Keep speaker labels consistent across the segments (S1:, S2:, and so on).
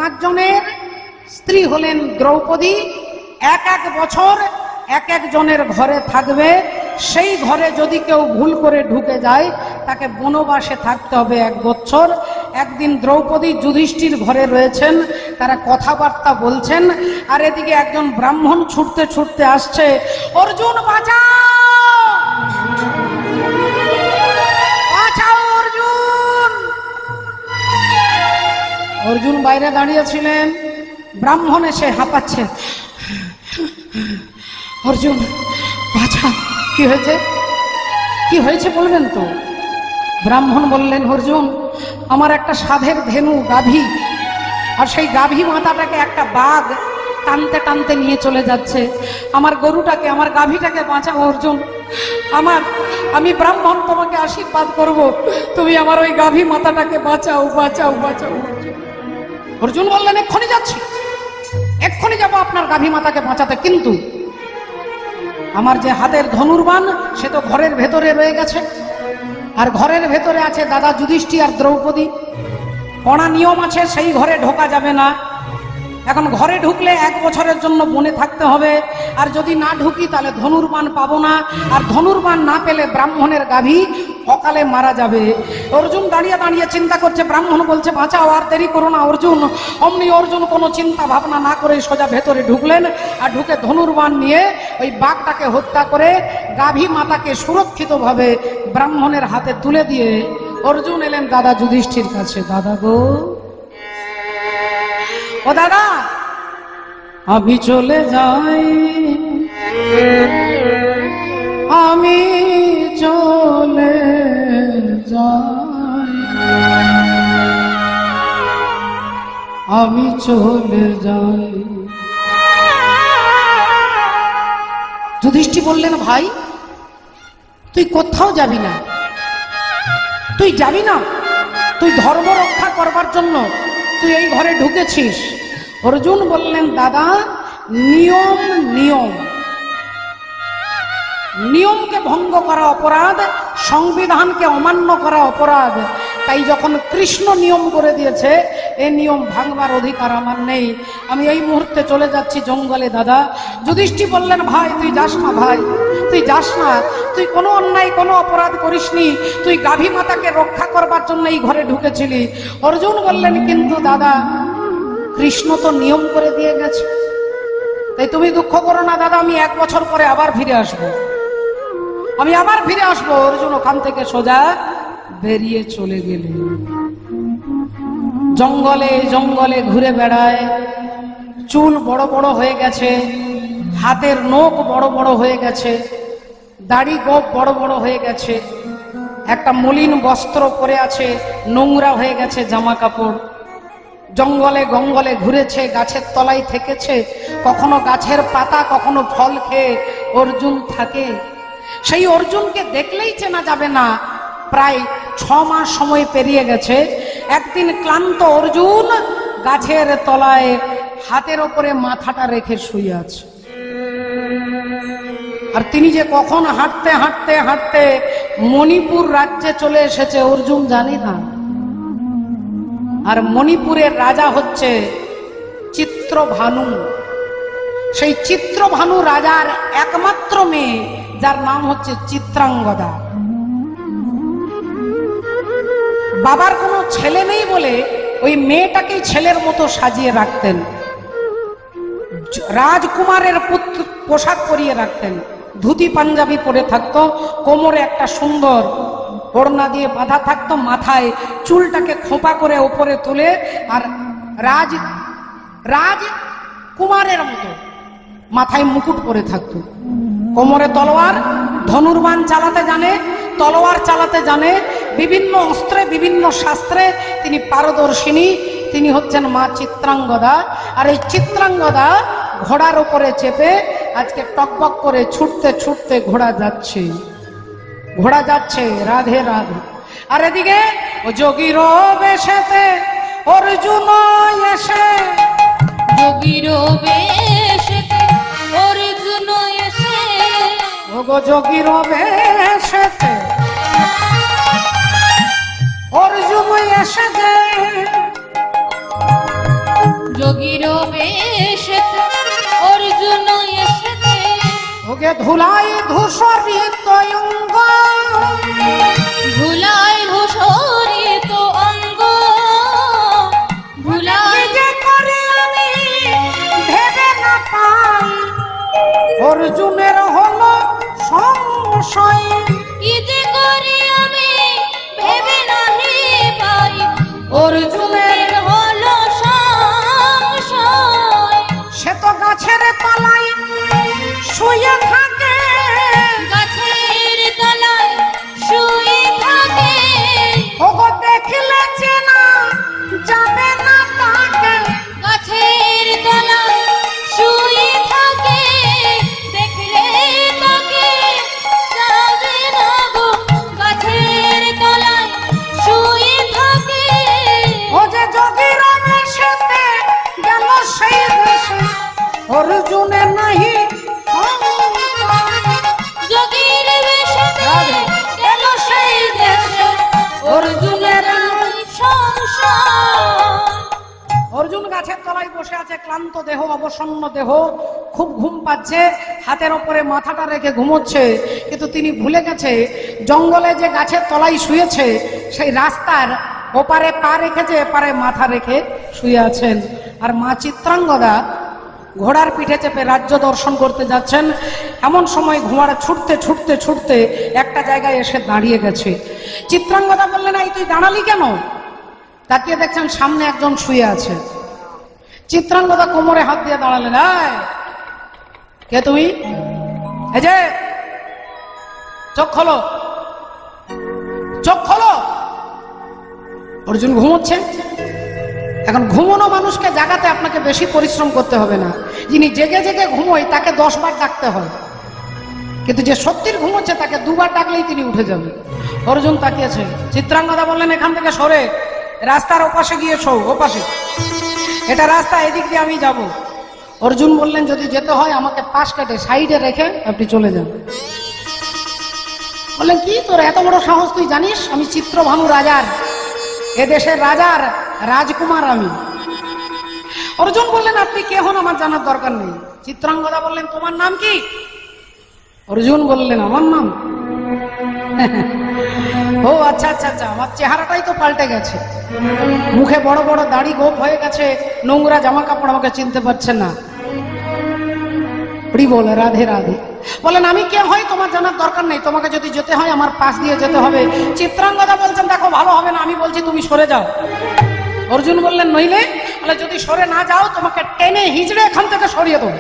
S1: 5 জনের স্ত্রী হলেন দ্রৌপদী। এক বছর এক জনের ঘরে থাকবে। সেই ঘরে যদি কেউ ভুল করে ঢুকে যায় তাকে বনবাসে থাকতে হবে 1 বছর। একদিন দ্রৌপদী যুধিষ্ঠির ঘরে রয়েছেন, তারা কথাবার্তা বলছেন, আর এদিকে একজন ব্রাহ্মণ ছুটতে ছুটতে আসছে, অর্জুন বাঁচাও, বাঁচাও অর্জুন। অর্জুন বাইরে দাঁড়িয়েছিলেন, ব্রাহ্মণ এসে হাঁপাচ্ছে, অর্জুন বাঁচা। কি হয়েছে, কি হয়েছে বলবেন তো? ব্রাহ্মণ বললেন, অর্জুন আমার একটা সাধের ধেনু গাভী, আর সেই গাভী মাতাটাকে একটা বাঘ টানতে টানতে নিয়ে চলে যাচ্ছে। আমার গরুটাকে, আমার গাভীটাকে বাঁচাও অর্জুন। আমি ব্রাহ্মণ তোমাকে আশীর্বাদ করব, তুমি আমার ওই গাভী মাতাটাকে বাঁচাও, বাঁচাও, বাঁচাও। অর্জুন বললেন, এক্ষুনি যাচ্ছি, এক্ষুনি যাবো আপনার গাভী মাতাকে বাঁচাতে, কিন্তু আমার যে হাতের ধনুর্বাণ সে তো ঘরের ভেতরে রয়ে গেছে, আর ঘরের ভেতরে আছে দাদা যুধিষ্ঠির আর দ্রৌপদী। কড়া নিয়ম আছে, সেই ঘরে ঢোকা যাবে না। এখন ঘরে ঢুকলে 1 বছরের জন্য বনে থাকতে হবে, আর যদি না ঢুকি তাহলে ধনুর্বাণ পাবো না, আর ধনুর্বাণ না পেলে ব্রাহ্মণের গাভী অকালে মারা যাবে। অর্জুন দাঁড়িয়ে দাঁড়িয়ে চিন্তা করছে, ব্রাহ্মণ বলছে বাঁচাও, আর দেরি করো না অর্জুন। অমনি অর্জুন কোনো চিন্তা ভাবনা না করে সোজা ভেতরে ঢুকলেন, আর ঢুকে ধনুর্বাণ নিয়ে ওই বাঘটাকে হত্যা করে গাভী মাতাকে সুরক্ষিতভাবে ব্রাহ্মণের হাতে তুলে দিয়ে অর্জুন এলেন দাদা যুধিষ্ঠির কাছে। দাদা গো, ও দাদা, আমি চলে যাই, আমি চলে যাই, আমি চলে যাই। যুধিষ্ঠির বললেন, ভাই তুই কোথাও যাবি না, তুই যাবি না, তুই ধর্ম রক্ষা করবার জন্য তুই এই ঘরে ঢুকেছিস। অর্জুন বললেন, দাদা নিয়ম, নিয়ম, নিয়মকে ভঙ্গ করা অপরাধ, সংবিধানকে অমান্য করা অপরাধ। তাই যখন কৃষ্ণ নিয়ম করে দিয়েছে, এই নিয়ম ভাঙবার অধিকার আমার নেই। আমি এই মুহূর্তে চলে যাচ্ছি জঙ্গলে। দাদা যুধিষ্ঠির বললেন, ভাই তুই যাস না, ভাই তুই যাস না, তুই কোনো অন্যায় কোনো অপরাধ করিসনি, তুই গাভী মাতাকে রক্ষা করবার জন্য এই ঘরে ঢুকেছিলি। অর্জুন বললেন, কিন্তু দাদা কৃষ্ণ তো নিয়ম করে দিয়ে গেছে, তাই তুমি দুঃখ করো না দাদা, আমি 1 বছর পরে আবার ফিরে আসবো, আমি আবার ফিরে আসবো। অর্জুন ওখান থেকে সোজা বেরিয়ে চলে গেলেন। জঙ্গলে জঙ্গলে ঘুরে বেড়ায়, চুল বড় বড় হয়ে গেছে, হাতের নখ বড় বড় হয়ে গেছে, দাড়ি গোপ বড় বড় হয়ে গেছে, একটা মলিন বস্ত্র পরে আছে, নোংরা হয়ে গেছে জামা কাপড়। জঙ্গলে গঙ্গলে ঘুরেছে, গাছের তলায় থেকেছে, কখনো গাছের পাতা কখনো ফল খেয়ে অর্জুন থাকে। সেই অর্জুনকে দেখলেই চেনা যাবে না। প্রায় 6 মাস সময় পেরিয়ে গেছে। একদিন ক্লান্ত অর্জুন গাছের তলায় হাতের ওপরে মাথাটা রেখে শুয়ে আছে। আর তিনি যে কখন হাঁটতে হাঁটতে হাঁটতে মণিপুর রাজ্যে চলে এসেছে অর্জুন জানে না। আর মণিপুরের রাজা হচ্ছে চিত্রভানু। সেই চিত্রভানু রাজার একমাত্র মেয়ে, যার নাম হচ্ছে চিত্রাঙ্গদা। বাবার কোনো ছেলে নেই বলে ওই মেয়েটাকেই ছেলের মতো সাজিয়ে রাখতেন, রাজকুমারের পোশাক পরিয়ে রাখতেন, ধুতি পাঞ্জাবি পরে থাকতো, কোমরে একটা সুন্দর ওড়না দিয়ে বাঁধা থাকতো, মাথায় চুলটাকে খোঁপা করে ওপরে তুলে, আর রাজকুমারের মতো মাথায় মুকুট পরে থাকতো, কোমরে তলোয়ার, ধনুর্বাণ চালাতে জানে, তলোয়ার চালাতে জানে, বিভিন্ন অস্ত্রে বিভিন্ন শাস্ত্রে তিনি পারদর্শিনী। তিনি হচ্ছেন মা চিত্রাঙ্গদা। আর এই চিত্রাঙ্গদা ঘোড়ার উপরে চেপে আজকে টকবক করে ছুটতে ছুটতে ঘোড়া যাচ্ছে, ঘোড়া যাচ্ছে, রাধে রাধে। আর এদিকে ও যোগীর বেশেতে অর্জুন এসে,
S2: যোগীর বেশেতে অর্জুন এসে,
S1: ও গো যোগীর বেশেতে অর্জুন এসে যে
S2: যোগীর বেশেতে অর্জুন এসেতে
S1: ওকে ধুলাই ধূসরিত অঙ্গ,
S2: ধুলায় ধূসরিত অঙ্গ, ধুলায়
S1: যে করে আমি ভেবে না পাই অর্জুনের হলো সংশয়।
S2: কি যে করি আমি ভেবে নাহি পাই অর্জুনের হলো সংশয়।
S1: সে তো গাছের পালাই শুয়ে থাকে,
S2: গাছের তলায় শুয়ে থাকে,
S1: ওগো দেখিলে চেনা যাবে না তাকে।
S2: গাছের তলায় শুয়ে থাকে, দেখলে তাকে যাবে না গো। গাছের তলায় শুয়ে থাকে,
S1: ও যে যোগীর বেশেতে গেল সেই দেশে অর্জুনের নাহি
S2: যোগীর বেশেতে গেল সেই দেশে অর্জুনের সংসার।
S1: অর্জুন গাছের তলায় বসে আছে, ক্লান্ত দেহ, অবসন্ন দেহ, খুব ঘুম পাচ্ছে, হাতের ওপরে মাথাটা রেখে ঘুমোচ্ছে। কিন্তু তিনি ভুলে গেছে জঙ্গলে যে গাছের তলায় শুয়েছে সেই রাস্তার ওপারে পা রেখেছে, এপারে মাথা রেখে শুয়ে আছেন। আর মা চিত্রাঙ্গদা ঘোড়ার পিঠে চেপে রাজ্য দর্শন করতে যাচ্ছেন। এমন সময় ঘোড়া ছুটতে ছুটতে ছুটতে একটা জায়গায় এসে দাঁড়িয়ে গেছে। চিত্রাঙ্গদা বললেন, এই তুই দাঁড়ালি কেন? তাকিয়ে দেখছেন সামনে একজন শুয়ে আছে। চিত্রাঙ্গদা কোমরে হাত দিয়ে দাঁড়ালেন, কে তুমি? এই যে চোখ খোলো, চোখ খোলো। অর্জুন ঘুমোচ্ছে। এখন ঘুমোনো মানুষকে জাগাতে আপনাকে বেশি পরিশ্রম করতে হবে না। যিনি জেগে জেগে ঘুমোয় তাকে 10 বার ডাকতে হয়, কিন্তু যে সত্যির ঘুমোচ্ছে তাকে 2 বার ডাকলেই তিনি উঠে যাবে। অর্জুন তাকিয়েছে। চিত্রাঙ্গদা বললেন, এখান থেকে সরে, রাস্তার ওপাশে গিয়ে শো, ওপাশে, এটা রাস্তা, এদিক দিয়ে আমি যাব। অর্জুন বললেন, যদি যেতে হয় আমাকে পাশ কাটে সাইডে রেখে আপনি চলে যান। বললেন, কি তোর এত বড় সাহস? তুই জানিস আমি চিত্রভানু রাজার, এদেশের রাজার রাজকুমার আমি। অর্জুন বললেন, আপনি কে হন আমার জানার দরকার নেই। চিত্রাঙ্গদা বললেন, তোমার নাম কি? অর্জুন বললেন, আমার নাম ও আচ্ছা আচ্ছা আচ্ছা, আমার চেহারাটাই তো পাল্টে গেছে, মুখে বড় বড় দাড়ি গোপ হয়ে গেছে, নোংরা জামা কাপড়, আমাকে চিনতে পারছেন না। বলে রাধে রাধে। বলেন, আমি কে হয় তোমার জানার দরকার নেই, তোমাকে যদি যেতে হয় আমার পাশ দিয়ে যেতে হবে। চিত্রাঙ্গদা বলছেন, দেখো ভালো হবে না, আমি বলছি তুমি সরে যাও। অর্জুন বললেন, নইলে? বলে, যদি সরে না যাও তোমাকে টেনে হিজড়ে এখান থেকে সরিয়ে দেবো।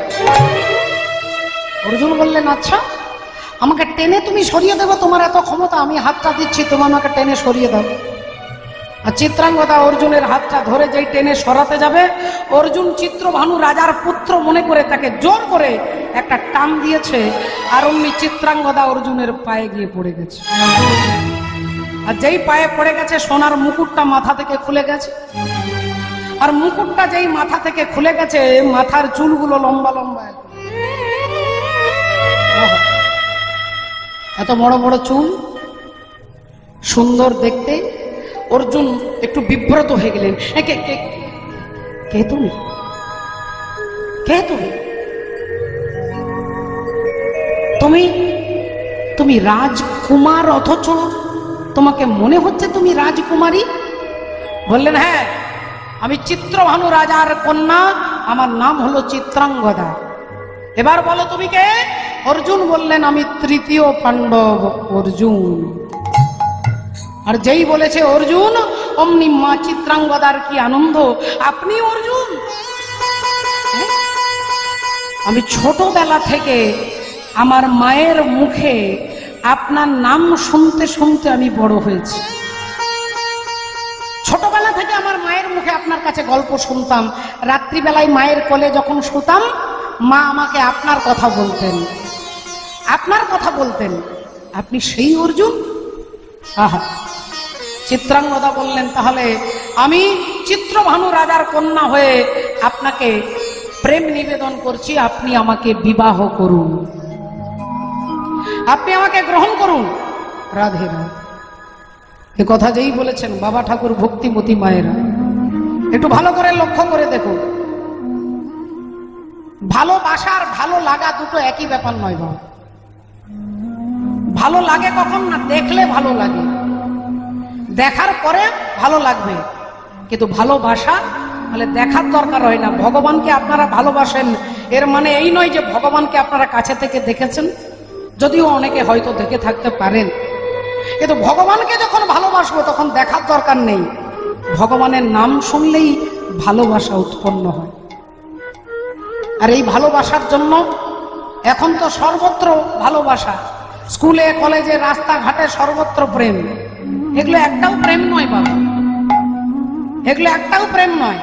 S1: অর্জুন বললেন, আচ্ছা আমাকে টেনে তুমি সরিয়ে দেবো, তোমার এত ক্ষমতা, আমি হাতটা দিচ্ছি, তোমার আমাকে টেনে সরিয়ে দাও। আর চিত্রাঙ্গদা অর্জুনের হাতটা ধরে যেই টেনে সরাতে যাবে, অর্জুন চিত্রভানু রাজার পুত্র মনে করে তাকে জোর করে একটা টান দিয়েছে, আর অমনি চিত্রাঙ্গদা অর্জুনের পায়ে গিয়ে পড়ে গেছে। আর যেই পায়ে পড়ে গেছে সোনার মুকুটটা মাথা থেকে খুলে গেছে। আর মুকুটটা যেই মাথা থেকে খুলে গেছে, মাথার চুলগুলো লম্বা লম্বা, এত বড় বড় চুল, সুন্দর দেখতে। অর্জুন একটু বিব্রত হয়ে গেলেন। কে তুমি? কে তুমি? তুমি তুমি রাজকুমার, অথচ তোমাকে মনে হচ্ছে তুমি রাজকুমারী? বললেন, হ্যাঁ আমি চিত্রভানু রাজার কন্যা, আমার নাম হলো চিত্রাঙ্গদা। এবার বলো তুমি কে? অর্জুন বললেন, আমি তৃতীয় পাণ্ডব অর্জুন। আর যেই বলেছে অর্জুন, অমনি মা চিত্রাঙ্গদার কি আনন্দ, আপনি অর্জুন? আমি ছোটবেলা থেকে আমার মায়ের মুখে আপনার নাম শুনতে শুনতে আমি বড় হয়েছি। ছোটবেলা থেকে আমার মায়ের মুখে আপনার কাছে গল্প শুনতাম। রাত্রিবেলায় মায়ের কোলে যখন শুতাম, মা আমাকে আপনার কথা বলতেন, আপনার কথা বলতেন। আপনি সেই অর্জুন? আহা। চিত্রাঙ্গদা বললেন, তাহলে আমি চিত্রভানু রাজার কন্যা হয়ে আপনাকে প্রেম নিবেদন করছি, আপনি আমাকে বিবাহ করুন, আপনি আমাকে গ্রহণ করুন। রাধে রাধে। এ কথা যেই বলেছেন বাবা ঠাকুর ভক্তিমতী মায়েরা, একটু ভালো করে লক্ষ্য করে দেখুন। ভালোবাসা আর ভালো লাগা দুটো একই ব্যাপার নয় বাবা। ভালো লাগে কখন না, দেখলে ভালো লাগে, দেখার পরে ভালো লাগবে, কিন্তু ভালোবাসা তাহলে দেখার দরকার হয় না। ভগবানকে আপনারা ভালোবাসেন এর মানে এই নয় যে ভগবানকে আপনারা কাছে থেকে দেখেছেন, যদিও অনেকে হয়তো দেখে থাকতে পারেন, কিন্তু ভগবানকে যখন ভালোবাসবো তখন দেখার দরকার নেই। ভগবানের নাম শুনলেই ভালোবাসা উৎপন্ন হয়। আর এই ভালোবাসার জন্য এখন তো সর্বত্র ভালোবাসা, স্কুলে কলেজে রাস্তাঘাটে সর্বত্র প্রেম। এগুলো একটাও প্রেম নয় বাবা, এগুলো একটাও প্রেম নয়।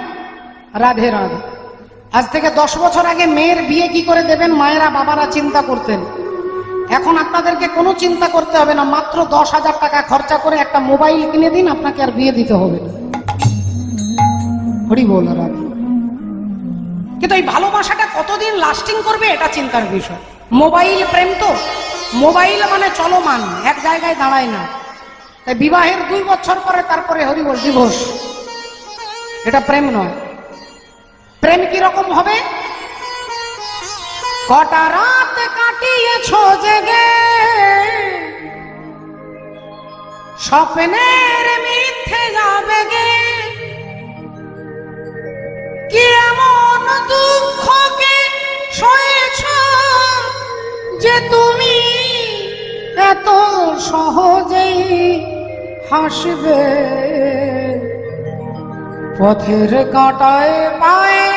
S1: রাধে রাধে। আজ থেকে 10 বছর আগে মেয়ের বিয়ে কি করে দেবেন মায়েরা বাবারা চিন্তা করতেন। এখন আপনাদেরকে কোনো চিন্তা করতে হবে না, মাত্র 10,000 টাকা খরচা করে একটা মোবাইল কিনে দিন, আপনাকে আর বিয়ে দিতে হবে না। হরি বল রাধে। কিন্তু এই ভালোবাসাটা কতদিন লাস্টিং করবে এটা চিন্তার বিষয়। মোবাইল প্রেম তো, মোবাইল মানে চলমান, এক জায়গায় দাঁড়ায় না। তাই বিবাহের 2 বছর পরে তারপরে হরি বল ডিভোর্স, এটা প্রেম নয়। প্রেম কি রকম হবে? কটা রাত কাটিয়েছো জেগে, স্বপ্নের মিথ্যে যাবে গে, কি এমন দুঃখকে সয়েছ যে তুমি এত সহজেই হাসবে। পথের কাঁটায় পায়ে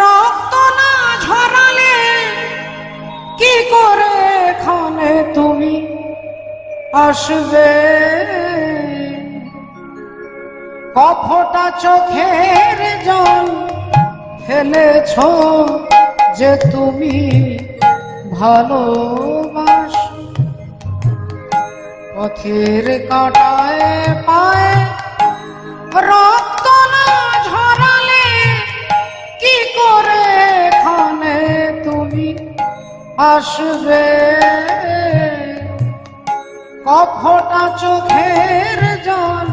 S1: রক্ত না ঝরালে কি করে এখানে তুমি আসবে। কফটা চোখের জল ফেলেছ যে তুমি ভালোবাস। পথের কাঁটায় পায়ে রক্ত না ঝরালে কি করে এখানে তুমি আসবে। কফটা চোখের জল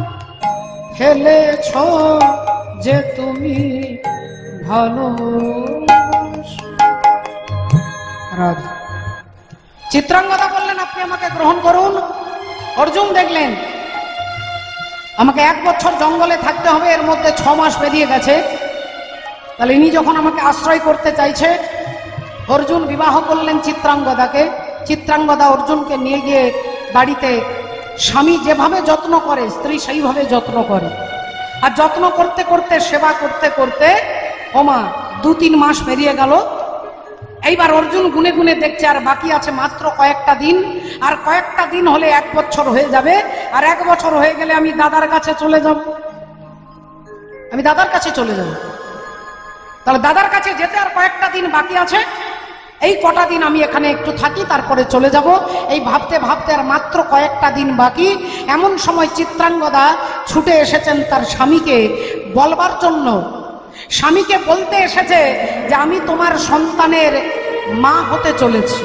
S1: ফেলেছ যে তুমি ভালোবাস। রাধা। চিত্রাঙ্গদা বললেন আপনি আমাকে গ্রহণ করুন। অর্জুন দেখলেন আমাকে 1 বছর জঙ্গলে থাকতে হবে, এর মধ্যে 6 মাস পেরিয়ে গেছে, তাহলে ইনি যখন আমাকে আশ্রয় করতে চাইছে, অর্জুন বিবাহ করলেন চিত্রাঙ্গদাকে। চিত্রাঙ্গদা অর্জুনকে নিয়ে গিয়ে বাড়িতে স্বামী যেভাবে যত্ন করে স্ত্রী সেইভাবে যত্ন করে। আর যত্ন করতে করতে সেবা করতে করতে ওমা 2-3 মাস পেরিয়ে গেল। এইবার অর্জুন গুনে গুনে দেখছে আর বাকি আছে মাত্র কয়েকটা দিন, আর কয়েকটা দিন হলে 1 বছর হয়ে যাবে, আর 1 বছর হয়ে গেলে আমি দাদার কাছে চলে যাব। আমি দাদার কাছে চলে যাব। তাহলে দাদার কাছে যেতে আর কয়েকটা দিন বাকি আছে, এই কটা দিন আমি এখানে একটু থাকি, তারপরে চলে যাব। এই ভাবতে ভাবতে আর মাত্র কয়েকটা দিন বাকি। এমন সময় চিত্রাঙ্গদা ছুটে এসেছেন তার স্বামীকে বলবার জন্য। স্বামীকে বলতে এসেছে যে আমি তোমার সন্তানের মা হতে চলেছি।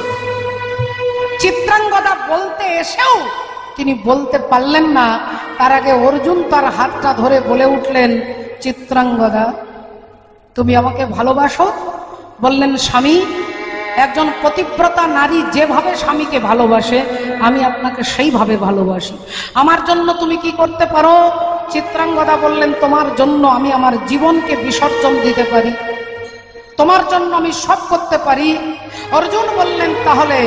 S1: চিত্রাঙ্গদা বলতে এসেও তিনি বলতে পারলেন না। তার আগে অর্জুন তার হাতটা ধরে বলে উঠলেন, চিত্রাঙ্গদা তুমি আমাকে ভালোবাসো? বললেন, স্বামী, একজন পতিব্রতা নারী যেভাবে স্বামীকে ভালোবাসে আমি আপনাকে সেইভাবে ভালোবাসি। আমার জন্য তুমি কি করতে পারো? চিত্রাঙ্গদা বললেন, তোমার জন্য আমি আমার জীবনকে বিসর্জন দিতে পারি, তোমার জন্য আমি সব করতে পারি। অর্জুন বললেন, তাহলে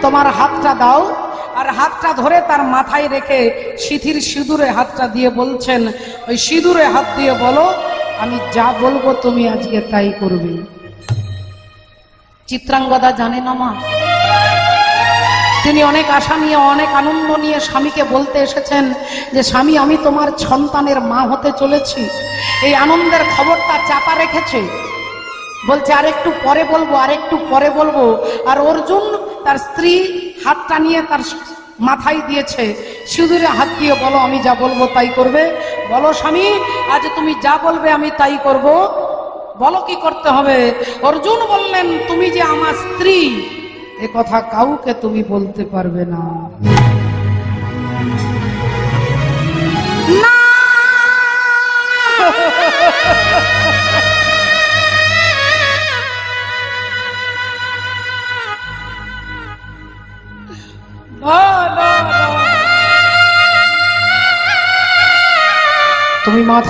S1: তোমার হাতটা দাও। আর হাতটা ধরে তার মাথায় রেখে সিঁথির সিঁদুরে হাতটা দিয়ে বলছেন, ওই সিঁদুরে হাত দিয়ে বলো আমি যা বলবো তুমি আজকে তাই করবে। চিত্রাঙ্গদা জানে না মা, তিনি অনেক আশা নিয়ে অনেক আনন্দ নিয়ে স্বামীকে বলতে এসেছেন যে স্বামী আমি তোমার সন্তানের মা হতে চলেছি। এই আনন্দের খবরটা চাপা রেখেছে, বলছে আরেকটু পরে বলবো, আরেকটু পরে বলবো। আর অর্জুন তার স্ত্রী হাতটা নিয়ে তার মাথায় দিয়েছে, সিঁদুরে হাত দিয়ে বলো আমি যা বলবো তাই করবে। বলো স্বামী, আজ তুমি যা বলবে আমি তাই করব, বলো কি করতে হবে। অর্জুন বললেন, তুমি যে আমার স্ত্রী এ কথা কাউকে তুমি বলতে পারবে না।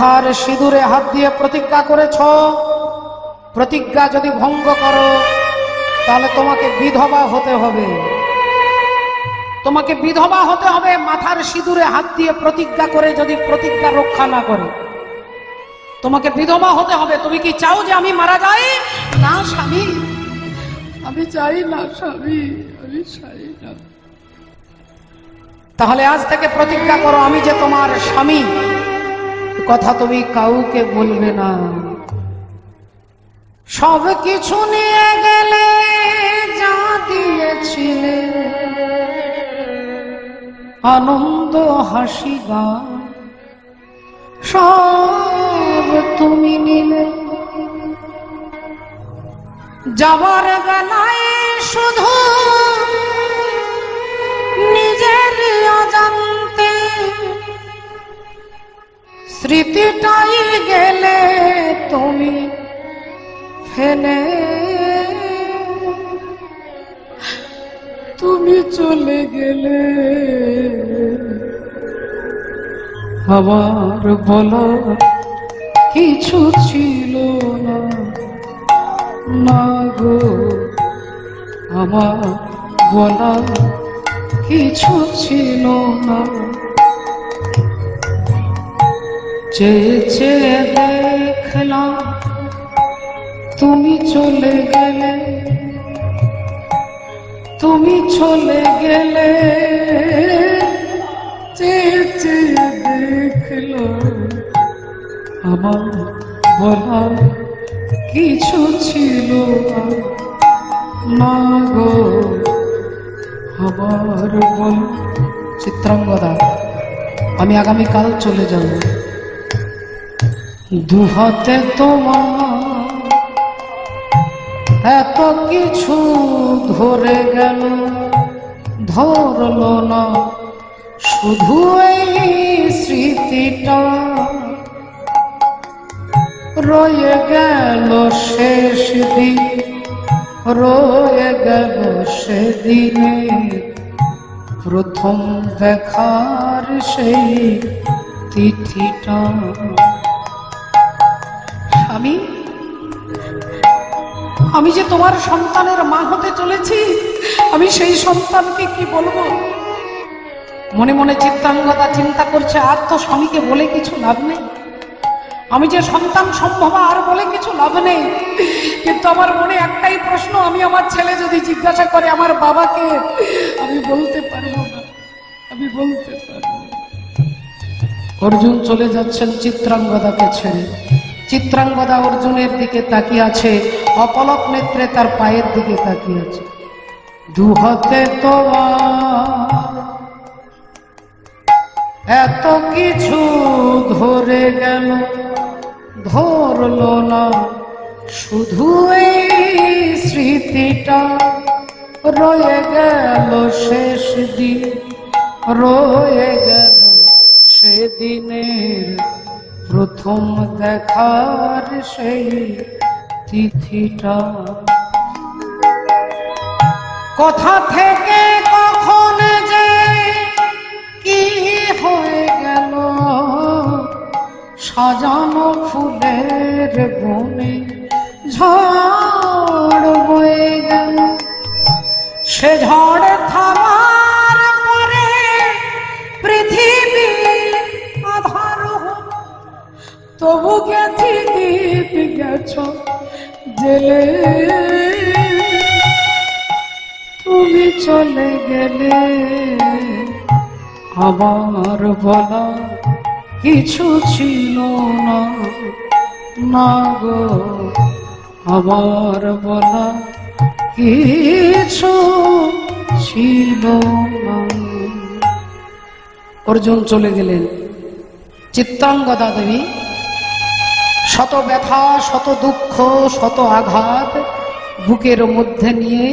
S1: মাথার সিঁদুরে হাত দিয়ে প্রতিজ্ঞা করেছ, প্রতিজ্ঞা যদি ভঙ্গ করো তাহলে তোমাকে বিধবা হতে হবে। তোমাকে বিধবা হতে হবে মাথার সিঁদুরে হাত দিয়ে প্রতিজ্ঞা করে, যদি প্রতিজ্ঞা রক্ষা না করে তোমাকে বিধবা হতে হবে। তুমি কি চাও যে আমি মারা যাই? না স্বামী, আমি চাই না স্বামী, আমি চাই না। তাহলে আজ থেকে প্রতিজ্ঞা করো, আমি যে তোমার স্বামী, কথা তুমি কাউকে বলবে না। সব কিছু নিয়ে গেলে যা দিয়েছিলে, আনন্দ হাসি গান সব তুমি নিলে। যাবার বেলায় শুধু নিজের অজান্তে স্মৃতিটাই গেলে তুমি ফেলে। তুমি চলে গেলে আমার বলা কিছু ছিল না, না গো আমার বলা কিছু ছিল না। চেয়ে চেয়ে দেখলাম তুমি চলে গেলে, তুমি চলে গেলে। চেয়ে চেয়ে দেখলাম আমার বলা কিছু ছিল না গো আমার বল। চিত্রাঙ্গদা, আমি আগামীকাল চলে যাব। দুহাতে তোমার এত কিছু ধরে গেল, ধরলো না শুধু এই স্মৃতিটা, রয়ে গেল শেষ দিন, রয়ে গেল সেদিনে প্রথম দেখার সেই তিথিটা। আমি যে তোমার সন্তানের মা হতে চলেছি, আমি সেই সন্তানকে কি বলবো? মনে মনে চিত্রাঙ্গদা চিন্তা করছে, আর তো স্বামীকে বলে কিছু লাভ নেই, আমি যে সন্তান সম্ভবা আর বলে কিছু লাভ নেই। কিন্তু আমার মনে একটাই প্রশ্ন, আমি আমার ছেলে যদি জিজ্ঞাসা করে আমার বাবাকে, আমি বলতে পারবো না, আমি বলতে পারবো না। অর্জুন চলে যাচ্ছেন চিত্রাঙ্গদাকে ছেড়ে। চিত্রাঙ্গদা অর্জুনের দিকে তাকিয়ে আছে, অপলক নেত্রে তার পায়ের দিকে তাকিয়ে আছে। দুহাতে তোমার এত কিছু ধরে গেল, ধরলো না শুধু এই স্মৃতিটা, রয়ে গেল শেষ দিন, রয়ে গেল সেদিনের প্রথম দেখার সেই তিথিটা। কোথা থেকে কখন যে কি হয়ে গেল, সাজানো ফুলের বনে ঝড় বয়ে গেল। সে ঝড় থামার পরে পৃথিবী আধার, তবু গেছি দীপ গেছ জেলে। তুমি চলে গেলে আমার বলা কিছু ছিল না, না গো আমার বলা কিছু ছিল না। অর্জুন চলে গেলেন। চিত্রাঙ্গদা দেবী শত ব্যথা, শত দুঃখ, শত আঘাত বুকের মধ্যে নিয়ে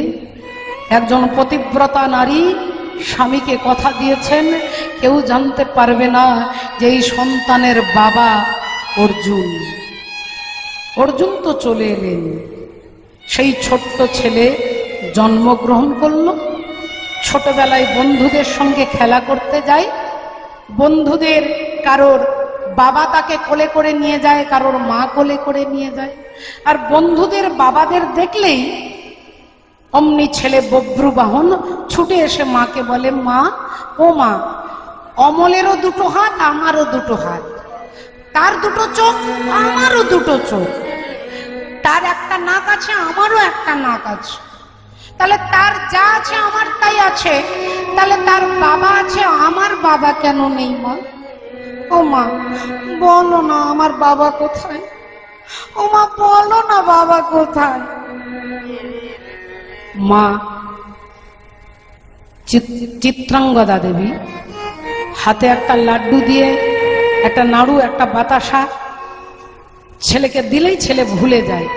S1: একজন পতিব্রতা নারী স্বামীকে কথা দিয়েছেন, কেউ জানতে পারবে না যে এই সন্তানের বাবা অর্জুন। অর্জুন তো চলে এলেন, সেই ছোট্ট ছেলে জন্মগ্রহণ করল। ছোটবেলায় বন্ধুদের সঙ্গে খেলা করতে যায়, বন্ধুদের কারোর বাবা তাকে কোলে করে নিয়ে যায়, কারোর মা কোলে করে নিয়ে যায়। আর বন্ধুদের বাবাদের দেখলেই অমনি ছেলে বব্রুবাহন ছুটে এসে মাকে বলে, মা, ও মা, অমলেরও দুটো হাত, আমারও দুটো হাত, তার দুটো চোখ, আমারও দুটো চোখ, তার একটা নাক আছে, আমারও একটা নাক আছে, তাহলে তার যা আছে আমার তাই আছে, তাহলে তার বাবা আছে, আমার বাবা কেন নেই? মা, ও মা, বলো না আমার বাবা কোথায়? ও মা, বলো না বাবা কোথায়? মা চিত্রাঙ্গদা দেবী হাতে একটা লাড্ডু দিয়ে, একটা নাড়ু, একটা বাতাসা ছেলেকে দিলেই ছেলে ভুলে যায়,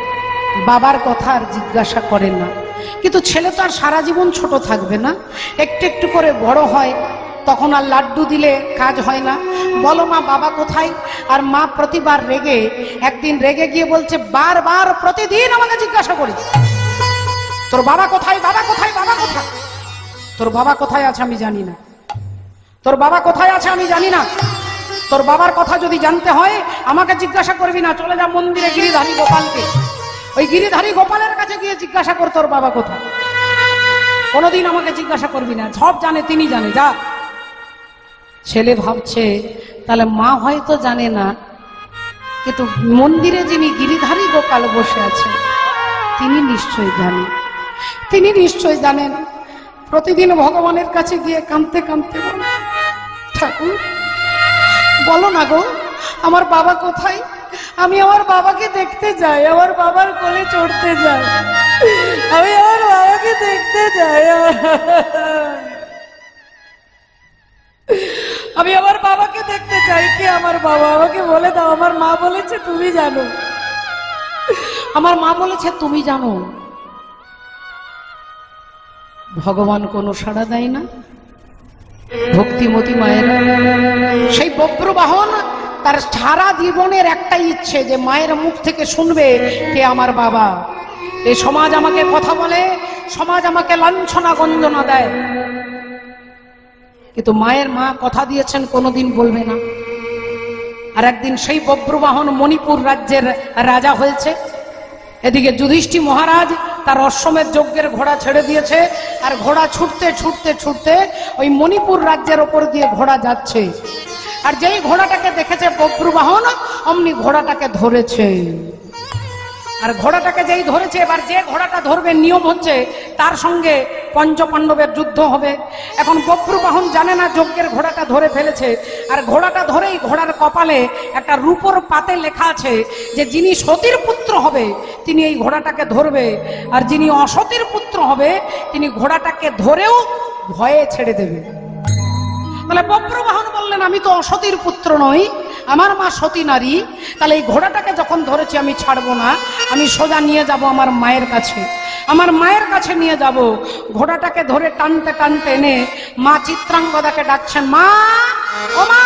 S1: বাবার কথা আর জিজ্ঞাসা করে না। কিন্তু ছেলে তো আর সারা জীবন ছোট থাকবে না, একটু একটু করে বড় হয়, তখন আর লাড্ডু দিলে কাজ হয় না। বলো মা, বাবা কোথায়? আর মা প্রতিবার রেগে, একদিন রেগে গিয়ে বলছে, বারবার প্রতিদিন আমাকে জিজ্ঞাসা করি, তোর বাবা কোথায়, বাবা কোথায়, বাবা কোথায়? তোর বাবা কোথায় আছে আমি জানি না, তোর বাবা কোথায় আছে আমি জানি না। তোর বাবার কথা যদি জানতে হয় আমাকে জিজ্ঞাসা করবি না, চলে যা মন্দিরে গিরিধারী গোপালকে, ওই গিরিধারী গোপালের কাছে গিয়ে জিজ্ঞাসা কর তোর বাবা কোথায়। কোনোদিন আমাকে জিজ্ঞাসা করবি না, সব জানে তিনি, জানে, যা। ছেলে ভাবছে তাহলে মা হয়তো জানে না, কিন্তু মন্দিরে যিনি গিরিধারী গোপাল বসে আছেন তিনি নিশ্চয়ই জানেন, তিনি নিশ্চয়ই জানেন। প্রতিদিন ভগবানের কাছে গিয়ে কাঁদতে কাঁদতে বলে, ঠাকুর বলো না গো, আমার বাবা কোথায়? আমি আমার বাবাকে দেখতে যাই, আমার বাবার কোলে চড়তে যাই, আমি আমার বাবাকে দেখতে যাই, আমি আমার বাবাকে দেখতে চাই। কে আমার বাবা? আমাকে বলে দাও। আমার মা বলেছে তুমি জানো, আমার মা বলেছে তুমি জানো। ভগবান কোনো সাড়া দেয় না। ভক্তিমতী মায়ের সেই বব্রবাহন তার সারা জীবনের একটাই ইচ্ছে যে মায়ের মুখ থেকে শুনবে কে আমার বাবা। এই সমাজ আমাকে কথা বলে, সমাজ আমাকে লাঞ্ছনা গঞ্জনা দেয়, কিন্তু মায়ের মা কথা দিয়েছেন কোনোদিন বলবে না। আর একদিন সেই বব্রবাহন মণিপুর রাজ্যের রাজা হয়েছে। এদিকে যুধিষ্ঠির মহারাজ তার অশ্বমেধ যজ্ঞের ঘোড়া ছেড়ে দিয়েছে, আর ঘোড়া ছুটতে ছুটতে ছুটতে ওই মণিপুর রাজ্যের ওপর দিয়ে ঘোড়া যাচ্ছে। আর যেই ঘোড়াটাকে দেখেছে বব্রবাহন, অমনি ঘোড়াটাকে ধরেছে। আর ঘোড়াটাকে যেই ধরেছে, এবার যে ঘোড়াটা ধরবে নিয়ম হচ্ছে তার সঙ্গে পঞ্চপাণ্ডবের যুদ্ধ হবে। এখন বব্রবাহন জানে না যজ্ঞের ঘোড়াটা ধরে ফেলেছে, আর ঘোড়াটা ধরেই ঘোড়ার কপালে একটা রূপোর পাতে লেখা আছে যে যিনি সতীর পুত্র হবে তিনি এই ঘোড়াটাকে ধরবে, আর যিনি অসতীর পুত্র হবে তিনি ঘোড়াটাকে ধরেও ভয়ে ছেড়ে দেবে। তাহলে বব্রবাহন বললেন, আমি তো অসতীর পুত্র নই, আমার মা সতী নারী, তাহলে এই ঘোড়াটাকে যখন ধরেছি আমি ছাড়বো না, আমি সোজা নিয়ে যাব আমার মায়ের কাছে, আমার মায়ের কাছে নিয়ে যাব। ঘোড়াটাকে ধরে টানতে টানতে এনে মা চিত্রাঙ্গদাকে ডাকছেন, মা, ও মা,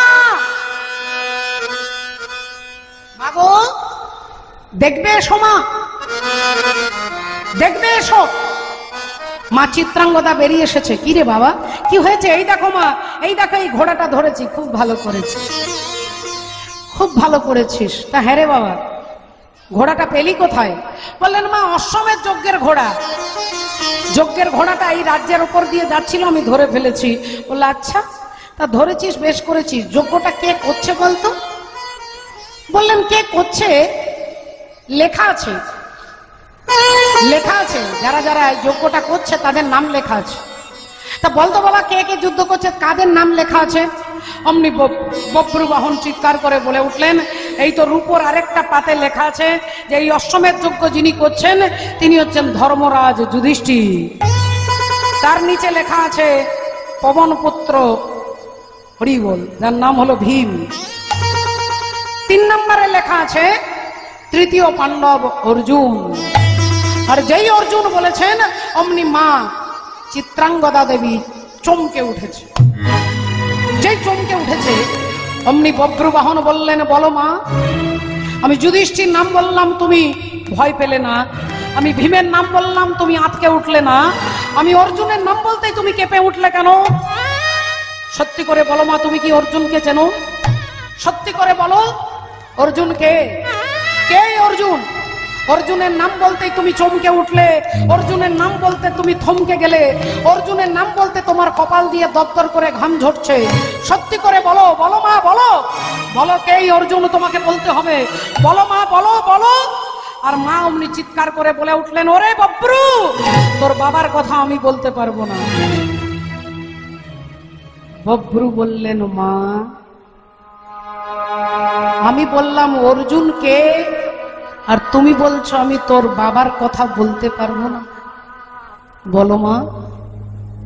S1: মাগো দেখবে এসো, মা দেখবে এসো। মা চিত্রাঙ্গদা বেরিয়ে এসেছে। কি রে বাবা, কি হয়েছে? এই দেখো মা, এই দেখো এই ঘোড়াটা ধরেছি, খুব ভালো করেছিস, খুব ভালো করেছিস। তা হ্যাঁ রে বাবা, ঘোড়াটা পেলি কোথায়? বললেন, মা অশ্বমেধ যজ্ঞের ঘোড়া, যজ্ঞের ঘোড়াটা এই রাজ্যের উপর দিয়ে যাচ্ছিল, আমি ধরে ফেলেছি। বললো আচ্ছা, তা ধরেছিস, বেশ করেছিস। যজ্ঞটা কে করছে বলতো? বললেন কে করছে লেখা আছে, লেখা আছে, যারা যারা যজ্ঞটা করছে তাদের নাম লেখা আছে। তা বলতো বাবা, কে কে যুদ্ধ করছে, কাদের নাম লেখা আছে? অমনি বব্রবাহন চিৎকার করে বলে উঠলেন, এই তো রূপোর আরেকটা পাতে লেখা আছে যে এই অশ্বমেধ যজ্ঞ যিনি করছেন তিনি হচ্ছেন ধর্মরাজ যুধিষ্ঠির। তার নিচে লেখা আছে পবন পুত্র হরিবল, যার নাম হলো ভীম। 3 নম্বরে লেখা আছে তৃতীয় পাণ্ডব অর্জুন। আর যেই অর্জুন বলেছেন অমনি মা চিত্রাঙ্গদা দেবী চমকে উঠেছে। যেই চমকে উঠেছে অমনি বব্রবাহন বললেন, বলো মা, আমি যুধিষ্ঠির নাম বললাম তুমি ভয় পেলে না, আমি ভীমের নাম বললাম তুমি আঁতকে উঠলে না, আমি অর্জুনের নাম বলতেই তুমি কেঁপে উঠলে কেন? সত্যি করে বলো মা, তুমি কি অর্জুনকে চেনো? সত্যি করে বলো অর্জুন কে? কে অর্জুন? অর্জুনের নাম বলতেই তুমি চমকে উঠলে, অর্জুনের নাম বলতে তুমি থমকে গেলে, অর্জুনের নাম বলতে তোমার কপাল দিয়ে দরদর করে ঘাম ঝরছে। সত্যি করে বলো, বলো মা বলো, বলো কে অর্জুন, তোমাকে বলতে হবে, বলো মা বলো বলো। আর মা অমনি চিৎকার করে বলে উঠলেন, ওরে বাবরু, তোর বাবার কথা আমি বলতে পারবো না। বাবরু বললেন, মা আমি বললাম অর্জুন কে, আর তুমি বলছো আমি তোর বাবার কথা বলতে পারবো না। বলো মা,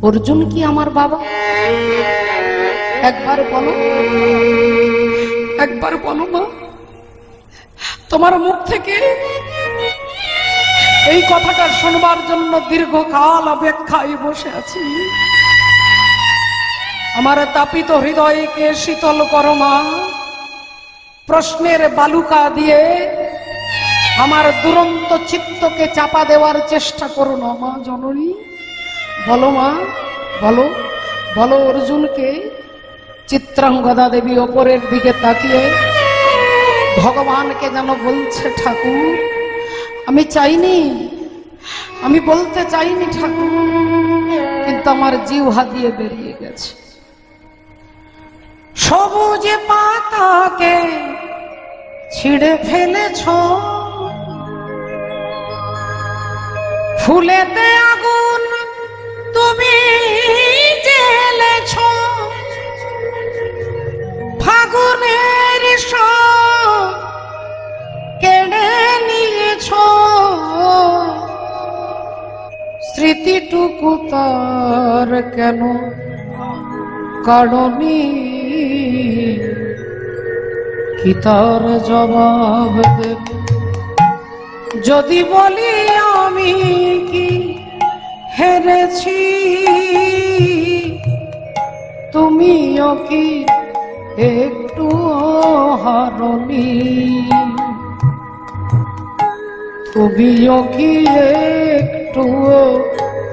S1: অর্জুন কি আমার বাবা? একবার বলো, একবার বলো মা। তোমার মুখ থেকে এই কথাটা শুনবার জন্য দীর্ঘকাল অপেক্ষায় বসে আছি। আমার তাপিত হৃদয়কে শীতল করো মা, প্রশ্নের বালুকা দিয়ে আমার দুরন্ত চিত্তকে চাপা দেওয়ার চেষ্টা করো না মা জননী। বলো মা বলো, বলো অর্জুনকে। চিত্রাঙ্গদা দেবী ওপরের দিকে তাকিয়ে ভগবানকে যেন বলছে, ঠাকুর আমি চাইনি, আমি বলতে চাইনি ঠাকুর, কিন্তু আমার জিহ্বা দিয়ে বেরিয়ে গেছে। সবুজ পাতাকে ছিঁড়ে ফেলেছ, ফুলেতে আগুন তুমি জ্বেলেছ, ফাগুনের সব কেড়ে নিয়েছ, স্মৃতিটুকু তার কেন কারণে কি তার জবাব দেব? যদি বলি আমি কি হেরেছি, তুমিও কি একটু হারনি, তুমিও কি একটু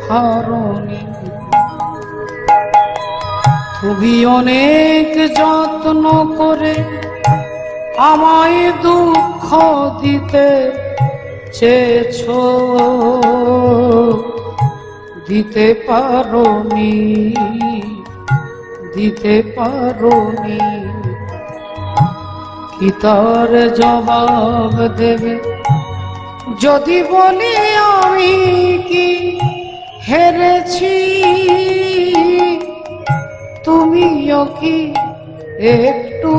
S1: হারনি। তুমি অনেক যত্ন করে আমায় দুঃখ দিতে চেয়েছ, দিতে পারোনি, দিতে পারোনি, কি তার জবাব দেবে? যদি বলি আমি কি হেরেছি, তুমিও কি একটু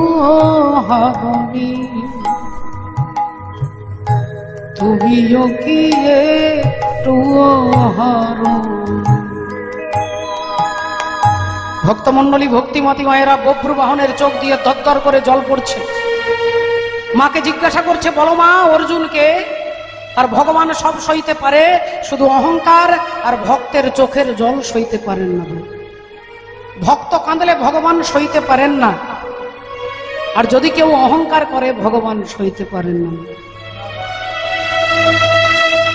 S1: হারনি, তুমিও কি একটু হারনি। ভক্তমণ্ডলী, ভক্তিমতী মায়েরা, বভ্রু বাহনের চোখ দিয়ে দরদর করে জল পড়ছে। মাকে জিজ্ঞাসা করছে, বলো মা অর্জুনকে। আর ভগবান সব সইতে পারে, শুধু অহংকার আর ভক্তের চোখের জল সইতে পারেন না। ভক্ত কাঁদলে ভগবান সইতে পারেন না, আর যদি কেউ অহংকার করে ভগবান সইতে পারেন না।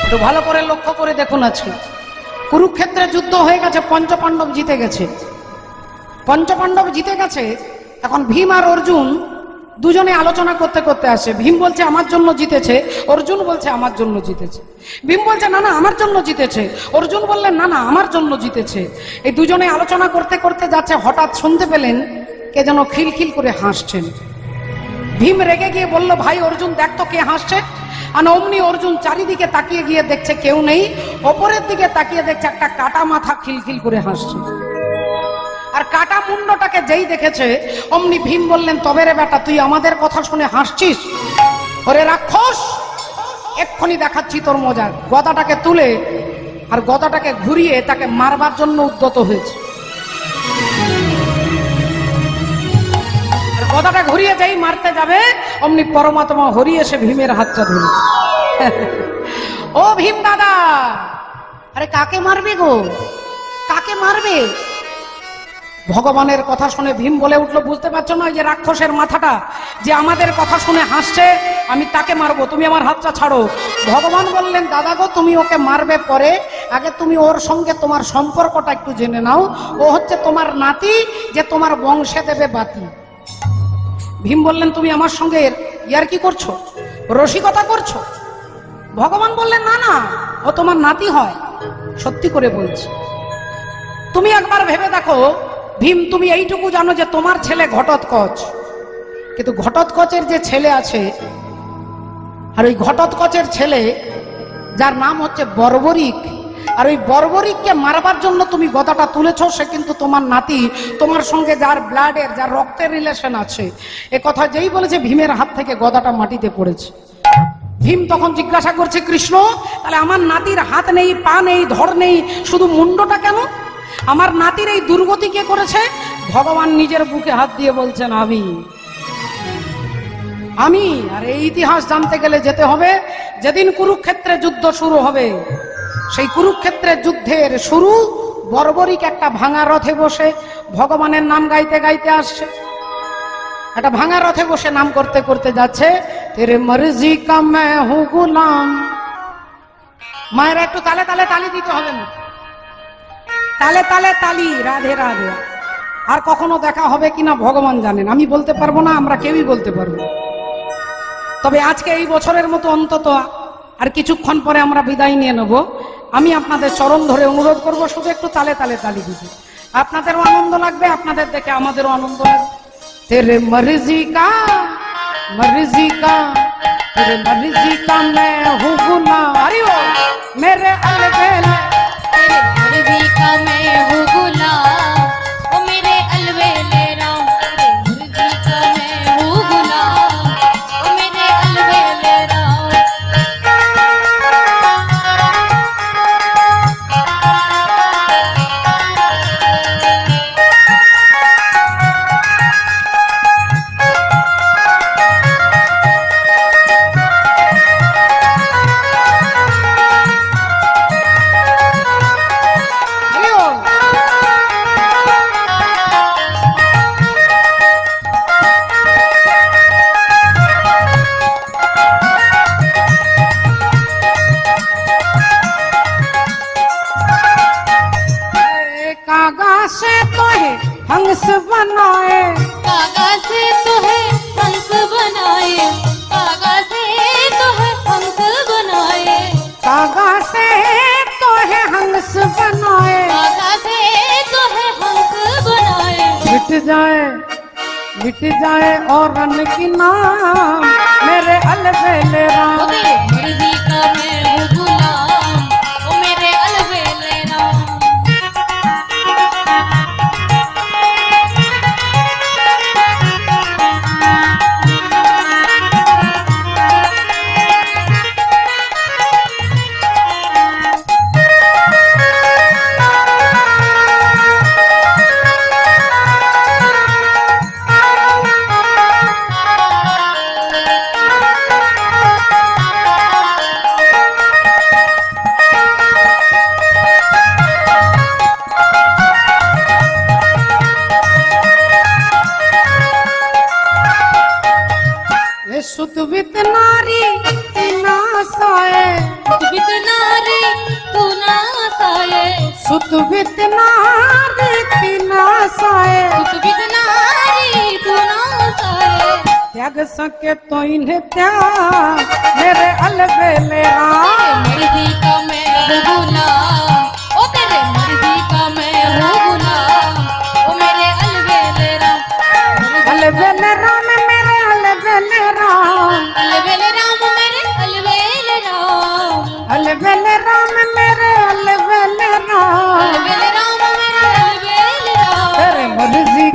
S1: একটু ভালো করে লক্ষ্য করে দেখুন, আজকে কুরুক্ষেত্রে যুদ্ধ হয়ে গেছে, পঞ্চপাণ্ডব জিতে গেছে। পঞ্চপাণ্ডব জিতে গেছে, এখন ভীম আর অর্জুন দুজনে আলোচনা করতে করতে আসে। ভীম বলছে আমার জন্য জিতেছে, অর্জুন বলছে আমার জন্য জিতেছে। ভীম বলছে না না আমার জন্য জিতেছে, অর্জুন বললেন না না আমার জন্য জিতেছে। এই দুজনে আলোচনা করতে করতে যাচ্ছে, হঠাৎ শুনতে পেলেন কে যেন খিলখিল করে হাসছেন। ভীম রেগে গিয়ে বলল, ভাই অর্জুন দেখ তো কে হাসছে। আর অমনি অর্জুন চারিদিকে তাকিয়ে গিয়ে দেখছে কেউ নেই, ওপরের দিকে তাকিয়ে দেখছে একটা কাটা মাথা খিলখিল করে হাসছে। আর কাটা মুন্ডটাকে যেই দেখেছে অমনি ভীম বললেন, তবে রে বেটা তুই আমাদের কথা শুনে হাসছিস? ওরে রাক্ষস, এক্ষুনি দেখাচ্ছি তোর মজা। গদাটাকে তুলে আর গদাটাকে ঘুরিয়ে তাকে মারবার জন্য উদ্যত হয়েছে। গদাটা ঘুরিয়ে যাই মারতে যাবে, অমনি পরমাত্মা হরি এসে ভীমের হাতটা ধরেছে। ও ভীম দাদা, আরে কাকে মারবে গো, কাকে মারবে? ভগবানের কথা শুনে ভীম বলে উঠলো, বুঝতে পারছো না, যে রাক্ষসের মাথাটা যে আমাদের কথা শুনে হাসছে, আমি তাকে মারবো, তুমি আমার হাতটা ছাড়ো। ভগবান বললেন, দাদা গো তুমি ওকে মারবে পরে, আগে তুমি ওর সঙ্গে তোমার সম্পর্কটা একটু জেনে নাও। ও হচ্ছে তোমার নাতি, যে তোমার বংশে দেবে বাতি। ভীম বললেন তুমি আমার সঙ্গে ইয়ার কি করছো, রসিকতা করছো? ভগবান বললেন না না, ও তোমার নাতি হয়, সত্যি করে বলছি। তুমি একবার ভেবে দেখো ভীম, তুমি এইটুকু জানো যে তোমার ছেলে ঘটোৎকচ, কিন্তু ঘটোৎকচের যে ছেলে আছে, আর ওই ঘটোৎকচের ছেলে যার নাম হচ্ছে বর্বরিক, আর ওই বর্বরিককে মারবার জন্য তুমি গদাটা তুলেছো, সে কিন্তু তোমার নাতি, তোমার সঙ্গে যার ব্লাডের, যার রক্তের রিলেশন আছে। এ কথা যেই বলেছে ভীমের হাত থেকে গদাটা মাটিতে পড়েছে। ভীম তখন জিজ্ঞাসা করছে কৃষ্ণ, তাহলে আমার নাতির হাত নেই, পা নেই, ধর নেই, শুধু মুন্ডটা কেন? আমার নাতির এই দুর্গতি কে করেছে? ভগবান নিজের বুকে হাত দিয়ে বলছেন আমি। আর এই ইতিহাস জানতে গেলে যেতে হবে যেদিন কুরুক্ষেত্রে যুদ্ধ শুরু হবে। সেই কুরুক্ষেত্রের যুদ্ধের শুরু বর্বরিক একটা ভাঙা রথে বসে ভগবানের নাম গাইতে গাইতে আসছে। একটা ভাঙা রথে বসে নাম করতে করতে যাচ্ছে, তেরে মর্জি কা मैं हूं गुलाम। মায়েরা একটু তালে তালে তালি দিতে হবে না, তালে তালে তালি, রাধে রাধে। আর কখনো দেখা হবে কিনা ভগবান জানেন, আমি বলতে পারবো না, আমরা কেউই বলতে পারবো। তবে আজকে এই বছরের মতো অন্তত আর কিছুক্ষণ পরে আমরা বিদায় নিয়ে নেব। আমি আপনাদের চরণ ধরে অনুরোধ করব শুধু একটু তালে তালে তালি দিতে, আপনাদেরও আনন্দ লাগবে, আপনাদের দেখে আমাদেরও আনন্দ লাগবে। तेरे मर्जी का तेरे मर्जी का मैं हूँ गुलाम। अरे वो मेरे अलबेले,
S2: तेरे मर्जी का मैं हूँ गुलाम, ओ मेरे अलबेले राम। तेरे मर्जी का मैं हूँ गुलाम, ओ मेरे अलबेले राम।
S1: हंस बनाए,
S2: कागज से तो है हंस बनाए, कागज से तो है हंस बनाए,
S1: कागज से तो है हंस बनाए,
S2: कागज से तो है हंस बनाए।
S1: मिट जाए और रन की नाम मेरे अलबेले राम।
S2: ओ तेरे मर्जी का मैं हूँ गुलाम, ओ मेरे अलबेले राम।
S1: सुतवित नारी ना साए,
S2: सुतवित नारी तू ना साए,
S1: सुतवित नारी ना साए,
S2: सुतवित नारी तू ना साए।
S1: त्याग सके तो इन्हें त्याग मेरे अलबेले राम।
S2: तेरे मर्जी का मैं हूँ गुलाम, ओ तेरे मर्जी का मैं हूँ गुलाम, ओ मेरे अलबेले राम।
S1: अलबेले राम मेरे अलबेले राम,
S2: अलबेले राम मेरे अलबेले राम,
S1: अलबेले राम मेरे अलबेले राम।
S2: अलबेले राम मेरे अलबेले राम।
S1: तेरे मर्जी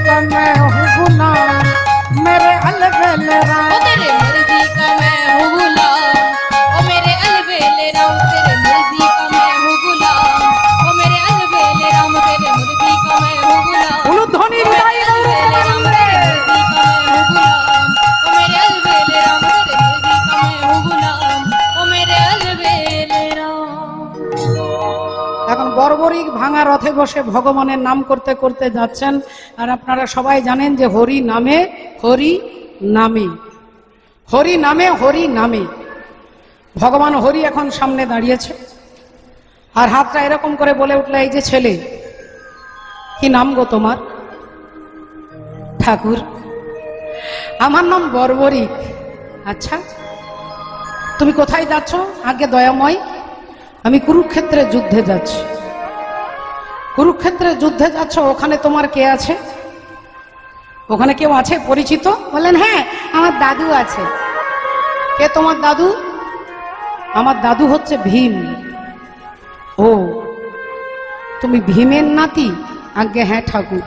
S1: का मैं हूँ गुलाम मेरे अलबेले राम।
S2: ओ तेरे मर्जी का मैं हूँ गुलाम, ओ मेरे अलबेले राम। तेरे मर्जी का मैं हूँ गुलाम, ओ मेरे अलबेले राम। तेरे मर्जी का मैं हूँ गुलाम,
S1: उलूध्वनि विदाई
S2: अलबेले राम। तेरे मर्जी का मैं हूँ गुलाम, ओ मेरे अलबेले राम। तेरे मर्जी का मैं हूँ गुलाम, ओ मेरे अलबेले राम।
S1: এখন বর্বরিক ভাঙা রথে বসে ভগবানের নাম করতে করতে যাচ্ছেন। আর আপনারা সবাই জানেন যে হরি নামে হরি নামে, হরি নামে হরি নামে। ভগবান হরি এখন সামনে দাঁড়িয়েছে আর হাতটা এরকম করে বলে উঠলে, এই যে ছেলে, কি নাম গো তোমার? ঠাকুর আমার নাম বর্বরিক। আচ্ছা তুমি কোথায় যাচ্ছ? আগে দয়াময় আমি কুরুক্ষেত্রে যুদ্ধে যাচ্ছি। কুরুক্ষেত্রে যুদ্ধে যাচ্ছ, ওখানে তোমার কে আছে? ওখানে কেউ আছে পরিচিত? বললেন হ্যাঁ আমার দাদু আছে। কে তোমার দাদু? আমার দাদু হচ্ছে ভীম। ও তুমি ভীমের নাতি? আজ্ঞে হ্যাঁ ঠাকুর।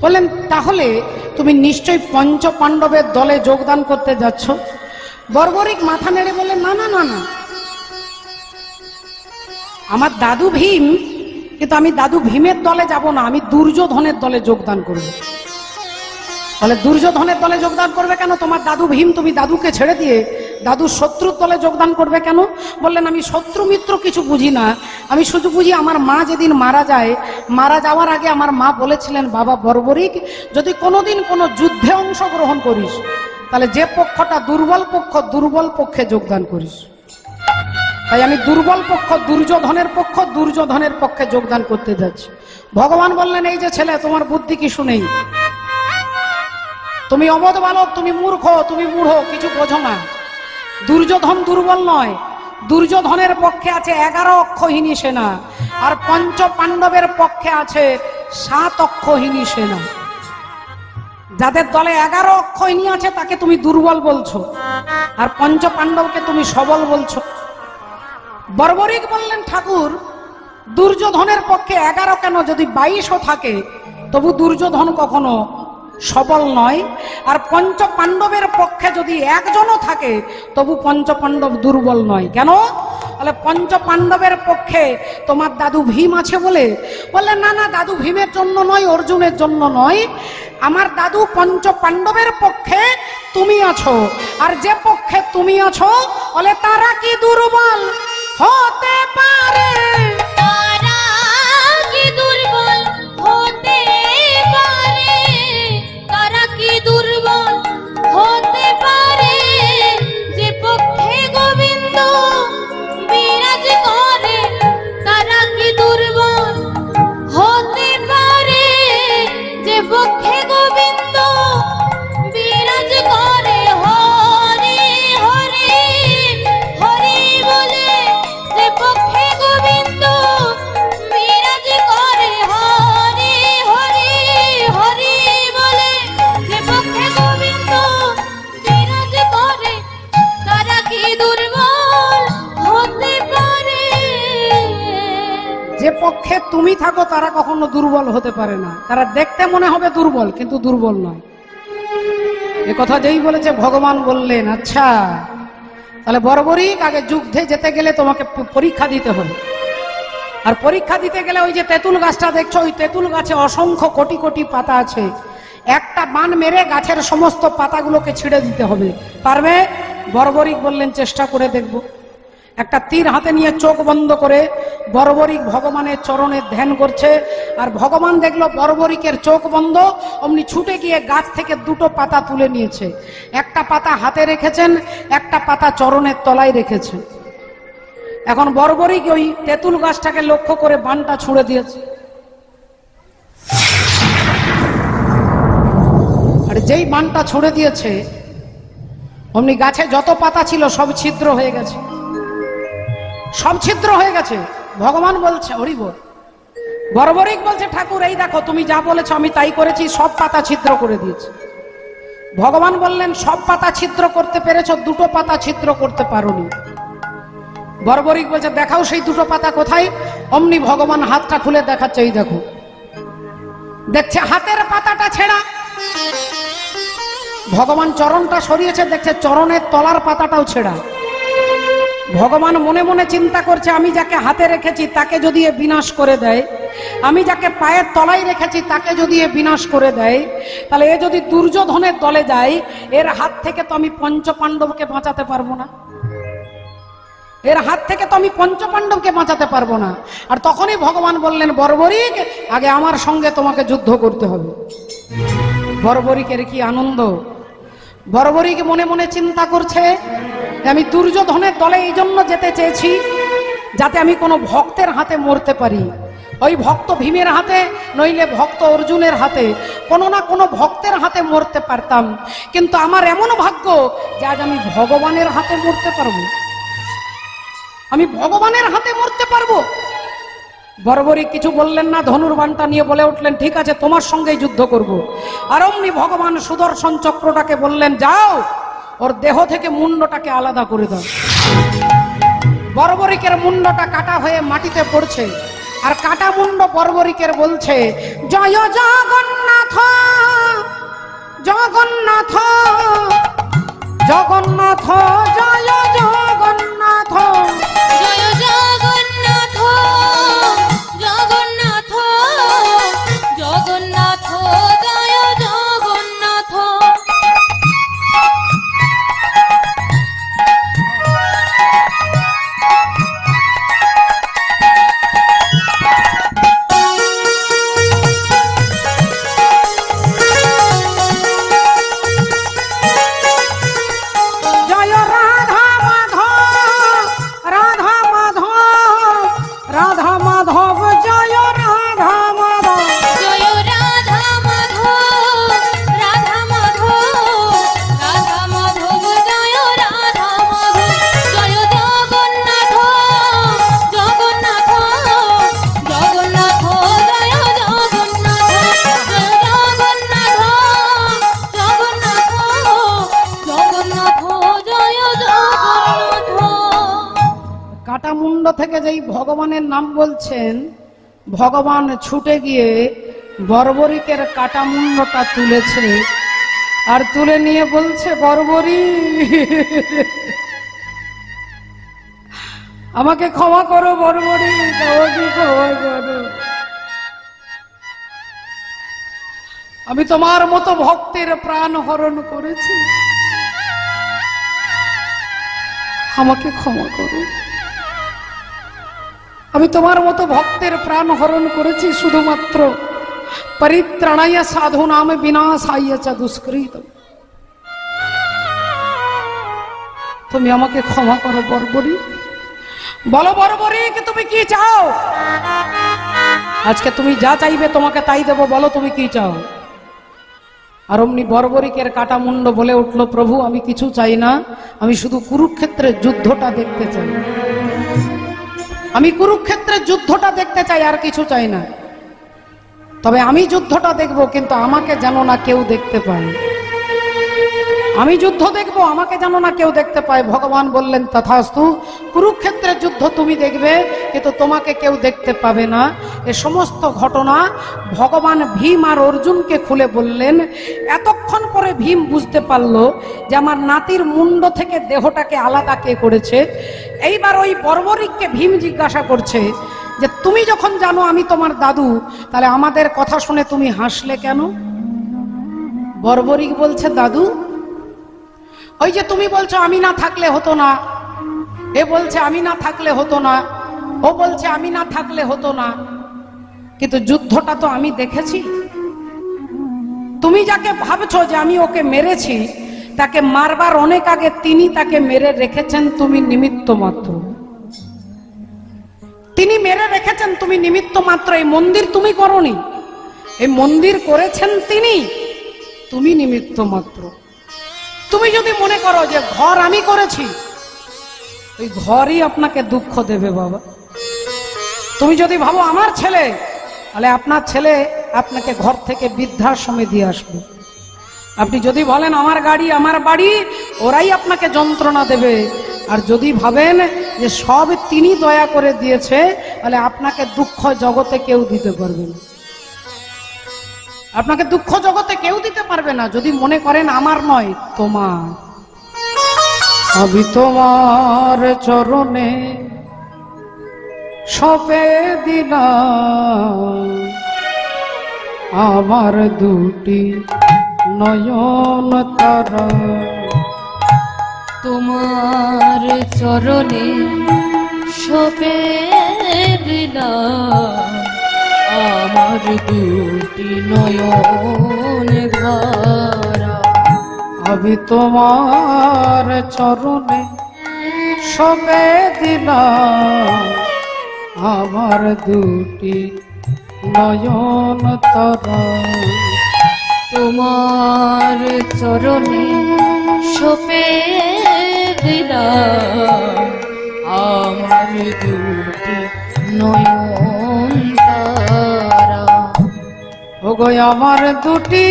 S1: বললেন তাহলে তুমি নিশ্চয়ই পঞ্চ পাণ্ডবের দলে যোগদান করতে যাচ্ছ? বর্বরিক মাথা নেড়ে বললেন না না না না, আমার দাদু ভীম, কিন্তু আমি দাদু ভীমের দলে যাব না, আমি দুর্যোধনের দলে যোগদান করব। তাহলে দুর্যোধনের দলে যোগদান করবে কেন? তোমার দাদু ভীম, তুমি দাদুকে ছেড়ে দিয়ে দাদুর শত্রুর দলে যোগদান করবে কেন? বললেন আমি শত্রু মিত্র কিছু বুঝি না, আমি শুধু বুঝি আমার মা যেদিন মারা যায়, মারা যাওয়ার আগে আমার মা বলেছিলেন বাবা বর্বরিক যদি কোনোদিন কোনো যুদ্ধে অংশগ্রহণ করিস তাহলে যে পক্ষটা দুর্বল পক্ষ, দুর্বল পক্ষে যোগদান করিস। তাই আমি দুর্বল পক্ষ, দুর্যোধনের পক্ষে যোগদান করতে যাচ্ছি। ভগবান বললেন এই যে ছেলে, তোমার বুদ্ধি কি শুনেই, তুমি অবধ বালক, তুমি মূর্খ, তুমি মূঢ়, কিছু বোঝো না। দুর্যোধন দুর্বল নয়, দুর্যোধনের পক্ষে আছে 11 অক্ষহীনী সেনা, আর পঞ্চ পাণ্ডবের পক্ষে আছে 7 অক্ষহীনী সেনা। যাদের দলে 11 অক্ষহীনী আছে তাকে তুমি দুর্বল বলছো, আর পঞ্চ পাণ্ডবকে তুমি সবল বলছো। বর্বরিক বললেন ঠাকুর দুর্যোধনের পক্ষে 11 কেন, যদি 22ও থাকে তবু দুর্যোধন কখনো সবল নয়, আর পঞ্চ পাণ্ডবের পক্ষে যদি 1 জনও থাকে তবু পঞ্চ পাণ্ডব দুর্বল নয়। কেন? বলে পঞ্চ পাণ্ডবের পক্ষে তোমার দাদু ভীম আছে বলে। বললেন না না, দাদু ভীমের জন্য নয়, অর্জুনের জন্য নয়, আমার দাদু পঞ্চ পাণ্ডবের পক্ষে তুমি আছো, আর যে পক্ষে তুমি আছো বলে তারা কি দুর্বল হতে পারে?
S2: তারা কি দুর্বল হতে পারে? তারা কি দুর্বল হতে পারে? যে পক্ষে গোবিন্দ বিরাজ করে তারা কি দুর্বল হতে পারে? যে পক্ষে গোবিন্দ বিরাজ করে হরি হরি হরি বলে, যে পক্ষে গোবিন্দ বিরাজ করে হরি হরি হরি বলে, যে পক্ষে গোবিন্দ বিরাজ করে তারা কি দুর্বল হতে পারে?
S1: যে পক্ষে তুমি থাকো তারা কখনো দুর্বল হতে পারে না। তারা দেখতে মনে হবে দুর্বল, কিন্তু দুর্বল নয়। এ কথা যেই বলেছে ভগবান বললেন আচ্ছা তাহলে বর্বরিক আগে যুদ্ধে যেতে গেলে তোমাকে পরীক্ষা দিতে হবে, আর পরীক্ষা দিতে গেলে ওই যে তেঁতুল গাছটা দেখছো, ওই তেঁতুল গাছে অসংখ্য কোটি কোটি পাতা আছে, একটা বান মেরে গাছের সমস্ত পাতাগুলোকে ছিঁড়ে দিতে হবে। পারবে? বর্বরিক বললেন চেষ্টা করে দেখব। একটা তীর হাতে নিয়ে চোখ বন্ধ করে বর্বরিক ভগবানের চরণে ধ্যান করছে, আর ভগবান দেখলো বর্বরিকের চোখ বন্ধ, অমনি ছুটে গিয়ে গাছ থেকে 2টো পাতা তুলে নিয়েছে। একটা পাতা হাতে রেখেছেন, একটা পাতা চরণের তলায় রেখেছেন। এখন বর্বরিক ওই তেঁতুল গাছটাকে লক্ষ্য করে বানটা ছুঁড়ে দিয়েছে, আর যেই বানটা ছুঁড়ে দিয়েছে অমনি গাছে যত পাতা ছিল সব ছিদ্র হয়ে গেছে, সব ছিদ্র হয়ে গেছে। ভগবান বলছে হরি বল। বর্বরিক বলছে ঠাকুর এই দেখো তুমি যা বলেছ আমি তাই করেছি, সব পাতা ছিদ্র করে দিয়েছি। ভগবান বললেন সব পাতা ছিদ্র করতে পেরেছ, 2টো পাতা ছিদ্র করতে পারোনি। বর্বরিক বলছে দেখাও সেই 2টো পাতা কোথায়? অমনি ভগবান হাতটা খুলে দেখাচ্ছে, এই দেখো। দেখছে হাতের পাতাটা ছেঁড়া, ভগবান চরণটা সরিয়েছে, দেখছে চরণের তলার পাতাটাও ছেঁড়া। ভগবান মনে মনে চিন্তা করছে আমি যাকে হাতে রেখেছি তাকে যদি এ বিনাশ করে দেয়, আমি যাকে পায়ের তলায় রেখেছি তাকে যদি এ বিনাশ করে দেয়, তাহলে এ যদি দুর্যোধনের দলে যায় এর হাত থেকে তো আমি পঞ্চ পাণ্ডবকে বাঁচাতে পারবো না, এর হাত থেকে তো আমি পঞ্চ পাণ্ডবকে বাঁচাতে পারবো না। আর তখনই ভগবান বললেন বর্বরিক আগে আমার সঙ্গে তোমাকে যুদ্ধ করতে হবে। বর্বরিকের কি আনন্দ! বর্বরিক মনে মনে চিন্তা করছে আমি দুর্যোধনের দলে এই জন্য যেতে চেয়েছি যাতে আমি কোনো ভক্তের হাতে মরতে পারি, ওই ভক্ত ভীমের হাতে নইলে ভক্ত অর্জুনের হাতে, কোনো না কোনো ভক্তের হাতে মরতে পারতাম, কিন্তু আমার এমন ভাগ্য যে আজ আমি ভগবানের হাতে মরতে পারবো, আমি ভগবানের হাতে মরতে পারবো। বর্বরী কিছু বললেন না, ধনুর্বাণটা নিয়ে বলে উঠলেন, ঠিক আছে তোমার সঙ্গেই যুদ্ধ করব। আর অমনি ভগবান সুদর্শন চক্রটাকে বললেন, যাও ওর দেহ থেকে মুন্ডটাকে আলাদা করে দাও। বর্বরিকের মুন্ডটা কাটা হয়ে মাটিতে পড়ছে, আর কাটা মুন্ড বর্বরিকের বলছে, জয় জগন্নাথ জগন্নাথ জগন্নাথ জয় জগন্নাথ
S2: জয় জগন্নাথ জগন্নাথ জগন্নাথ জয় জগন্নাথ।
S1: থেকে যেই ভগবানের নাম বলছেন, ভগবান ছুটে গিয়ে বর্বরিকের কাটা মুন্ডটা তুলেছে, আর তুলে নিয়ে বলছে, বর্বরী আমাকে ক্ষমা করো, বর্বরী আমাকে ক্ষমা করো, আমি তোমার মতো ভক্তের প্রাণ হরণ করেছি, আমাকে ক্ষমা করো, আমি তোমার মতো ভক্তের প্রাণ হরণ করেছি শুধুমাত্র পরিত্রাণায় সাধুনাম বিনাশায় চ দুষ্কৃতম, তুমি আমাকে ক্ষমা করো বর্বরী। বলো বর্বরী, তুমি কি চাও? আজকে তুমি যা চাইবে তোমাকে তাই দেব, বলো তুমি কি চাও? আর অমনি বর্বরিকের কাটা মুন্ড বলে উঠল, প্রভু আমি কিছু চাই না, আমি শুধু কুরুক্ষেত্রের যুদ্ধটা দেখতে চাই, আমি কুরুক্ষেত্রের যুদ্ধটা দেখতে চাই, আর কিছু চাই না। তবে আমি যুদ্ধটা দেখব, কিন্তু আমাকে যেন না কেউ দেখতে পায়, আমি যুদ্ধ দেখব, আমাকে যেন না কেউ দেখতে পায়। ভগবান বললেন, তথাস্তু, কুরুক্ষেত্রের যুদ্ধ তুমি দেখবে, কিন্তু তোমাকে কেউ দেখতে পাবে না। এ সমস্ত ঘটনা ভগবান ভীম আর অর্জুনকে খুলে বললেন। এতক্ষণ পরে ভীম বুঝতে পারলো যে আমার নাতির মুন্ড থেকে দেহটাকে আলাদা কে করেছে। এইবার ওই বর্বরিককে ভীম জিজ্ঞাসা করছে যে, তুমি যখন জানো আমি তোমার দাদু, তাহলে আমাদের কথা শুনে তুমি হাসলে কেন? বর্বরিক বলছে, দাদু, ওই যে তুমি বলছো আমি না থাকলে হতো না, এ বলছে আমি না থাকলে হতো না, ও বলছে আমি না থাকলে হতো না, কিন্তু যুদ্ধটা তো আমি দেখেছি। তুমি যাকে ভাবছো যে আমি ওকে মেরেছি, তাকে মারবার অনেক আগে তিনি তাকে মেরে রেখেছেন, তুমি নিমিত্ত মাত্র। তিনি মেরে রেখেছেন, তুমি নিমিত্ত মাত্র। এই মন্দির তুমি করনি, এই মন্দির করেছেন তিনি, তুমি নিমিত্ত মাত্র। তুমি যদি মনে করো যে ঘর আমি করেছি, ওই ঘরই আপনাকে দুঃখ দেবে বাবা। তুমি যদি ভাবো আমার ছেলে, তাহলে আপনার ছেলে আপনাকে ঘর থেকে বৃদ্ধাশ্রমে দিয়ে আসবে। আপনি যদি বলেন আমার গাড়ি আমার বাড়ি, ওরাই আপনাকে যন্ত্রণা দেবে। আর যদি ভাবেন যে সব তিনি দয়া করে দিয়েছে, তাহলে আপনাকে দুঃখ জগতে কেউ দিতে পারবে না, আপনাকে দুঃখ জগতে কেউ দিতে পারবে না। যদি মনে করেন আমার নয়, তোমার, আমি তোমার চরণে সঁপে দিলাম আমার দুটি নয়ন তারা,
S2: তোমার চরণে সঁপে দিলাম আমার দুটি নয়ন ভরা।
S1: আমি তোমার চরণে সঁপে দিলাম আমার দুটি নয়ন তারা।
S2: তোমার চরণে সপে দিলাম আমার দুটি নয়ন তারা।
S1: ওগো আমার দুটি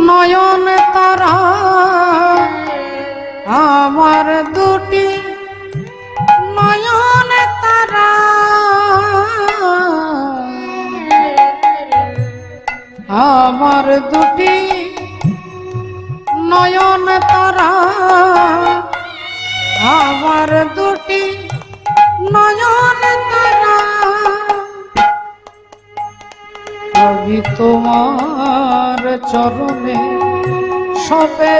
S1: নয়ন তারা, আমার দুটি নয়ন তারা, আমার দুটি নয়ন তারা, আমার দুটি নয়ন তারা। আমি তোমার চরণে সপে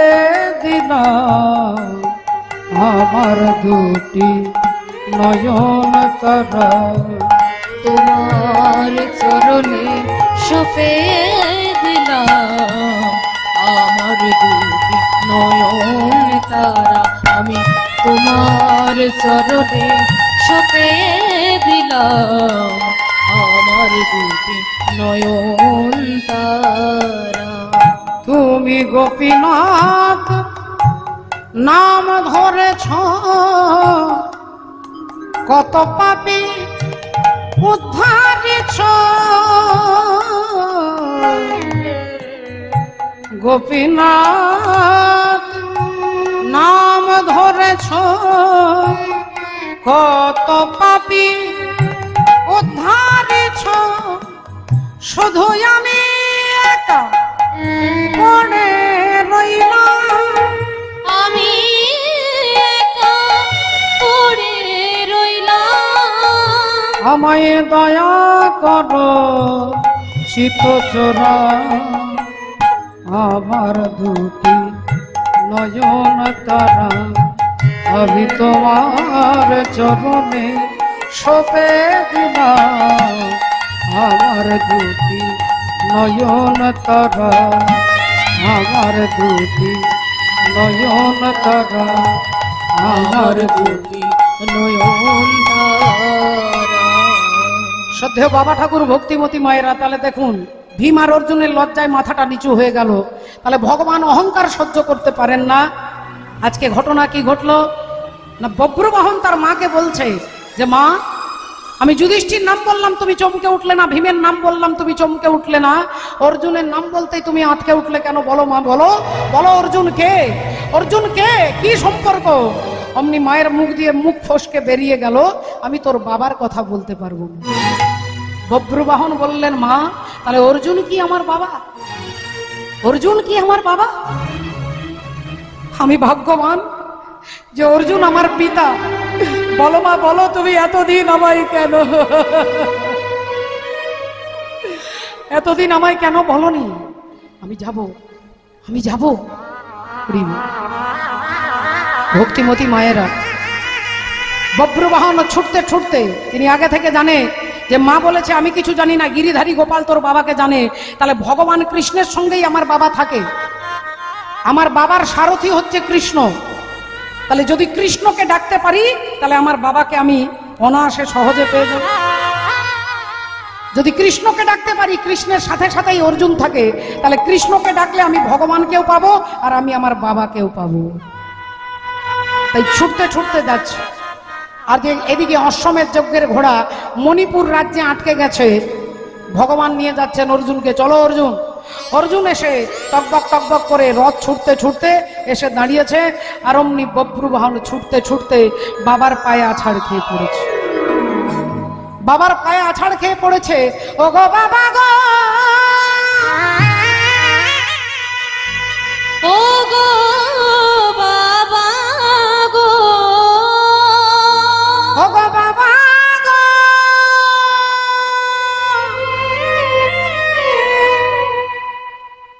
S1: দিলাম আমার দুটি নয়ন তারা।
S2: তোমার চরণে সপে দিলাম আমার দুটি নয়ন তারা। আমি তোমার চরণে সপে দিলাম আমার দুটি নয়ন তারা।
S1: তুমি গোপীনাথ নাম ধরেছ, কত পাপী উদ্ধারেছ। গোপীনাথ নাম ধরেছ, কত পাপী উদ্ধারেছ। শুধু আমি একা পড়ে রইলাম,
S2: আমি একা পড়ে রইলাম।
S1: আমায় দয়া করো চিতচোরা, আমার দুটি নয়ন তারা। আমি তোমার চরণে সপে দিলাম আমার দুটি নয়ন তারা, আমার দুটি নয়ন তারা, আমার দুটি
S2: নয়ন তারা।
S1: শ্রদ্ধেয় বাবা ঠাকুর ভক্তিমতী মায়েরা, তাহলে দেখুন ভীম আর অর্জুনের লজ্জায় মাথাটা নিচু হয়ে গেল। তাহলে ভগবান অহংকার সহ্য করতে পারেন না। আজকে ঘটনা কি ঘটলো না, বব্রবাহন তার মাকে বলছে যে মা, আমি যুধিষ্ঠির নাম বললাম তুমি চমকে উঠলে না, ভীমের নাম বললাম তুমি চমকে উঠলে না, অর্জুনের নাম বলতেই তুমি আটকে উঠলে কেন? বলো মা, বলো বলো, অর্জুন কে? অর্জুন কে? কি সম্পর্ক? অমনি মায়ের মুখ দিয়ে মুখ ফসকে বেরিয়ে গেল, আমি তোর বাবার কথা বলতে পারবো না। বব্রবাহন বললেন মা, তাহলে অর্জুন কি আমার বাবা? অর্জুন কি আমার বাবা? আমি ভাগ্যবান যে অর্জুন আমার পিতা। বলো মা, বলো তুমি এতদিন আমায় কেন, এতদিন আমায় কেন বলনি? আমি যাব, আমি যাব। ভক্তিমতী মায়েরা, বব্রবাহন ছুটতে ছুটতে, তিনি আগে থেকে জানে যে মা বলেছে আমি কিছু জানি না, গিরিধারী গোপাল তোর বাবাকে জানে। তাহলে ভগবান কৃষ্ণের সঙ্গেই আমার বাবা থাকে, আমার বাবার সারথি হচ্ছে কৃষ্ণ। তাহলে যদি কৃষ্ণকে ডাকতে পারি তাহলে আমার বাবাকে আমি অনায়াসে সহজে পেয়ে যাব। যদি কৃষ্ণকে ডাকতে পারি, কৃষ্ণের সাথে সাথেই অর্জুন থাকে, তাহলে কৃষ্ণকে ডাকলে আমি ভগবানকেও পাবো আর আমি আমার বাবাকেও পাবো। তাই ছুটতে ছুটতে যাচ্ছে। আর যে এদিকে অশ্বমেধ যজ্ঞের ঘোড়া মণিপুর রাজ্যে আটকে গেছে, ভগবান নিয়ে যাচ্ছেন অর্জুনকে, চলো অর্জুন। অর্জুন এসে টকবক টকবক করে রথ ছুটতে ছুটতে এসে দাঁড়িয়েছে, আর অমনি বব্রবাহন ছুটতে ছুটতে বাবার পায়ে আছাড় খেয়ে পড়েছে। বাবার পায়ে আছাড় খেয়ে পড়েছে। ও গো বাবা গো,
S2: ও গো বাবা গো,
S1: ও গো বাবা গো,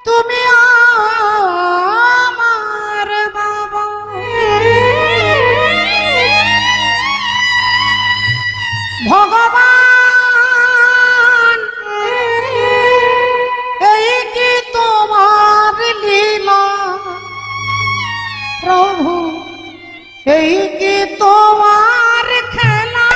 S1: তুমি আমার বাবা। ভগবান এই কি তোমার লীলা, প্রভু এই কি তোমার খেলা।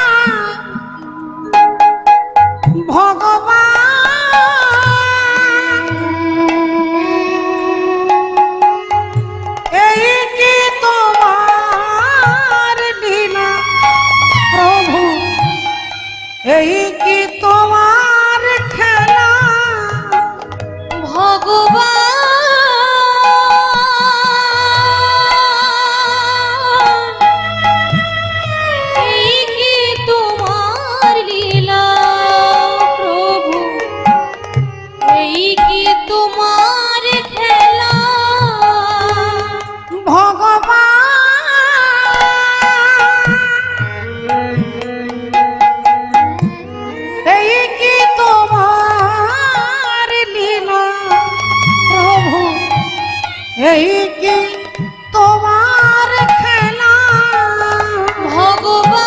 S1: এই কি তোমার খেলা
S2: ভগবান, এই কি তোমার লীলা প্রভু, এই কি তোমার খেলা
S1: ভগবান, এই কি তোমার লীলা প্রভু, এই কি তোমার খেলা
S2: ভগবান,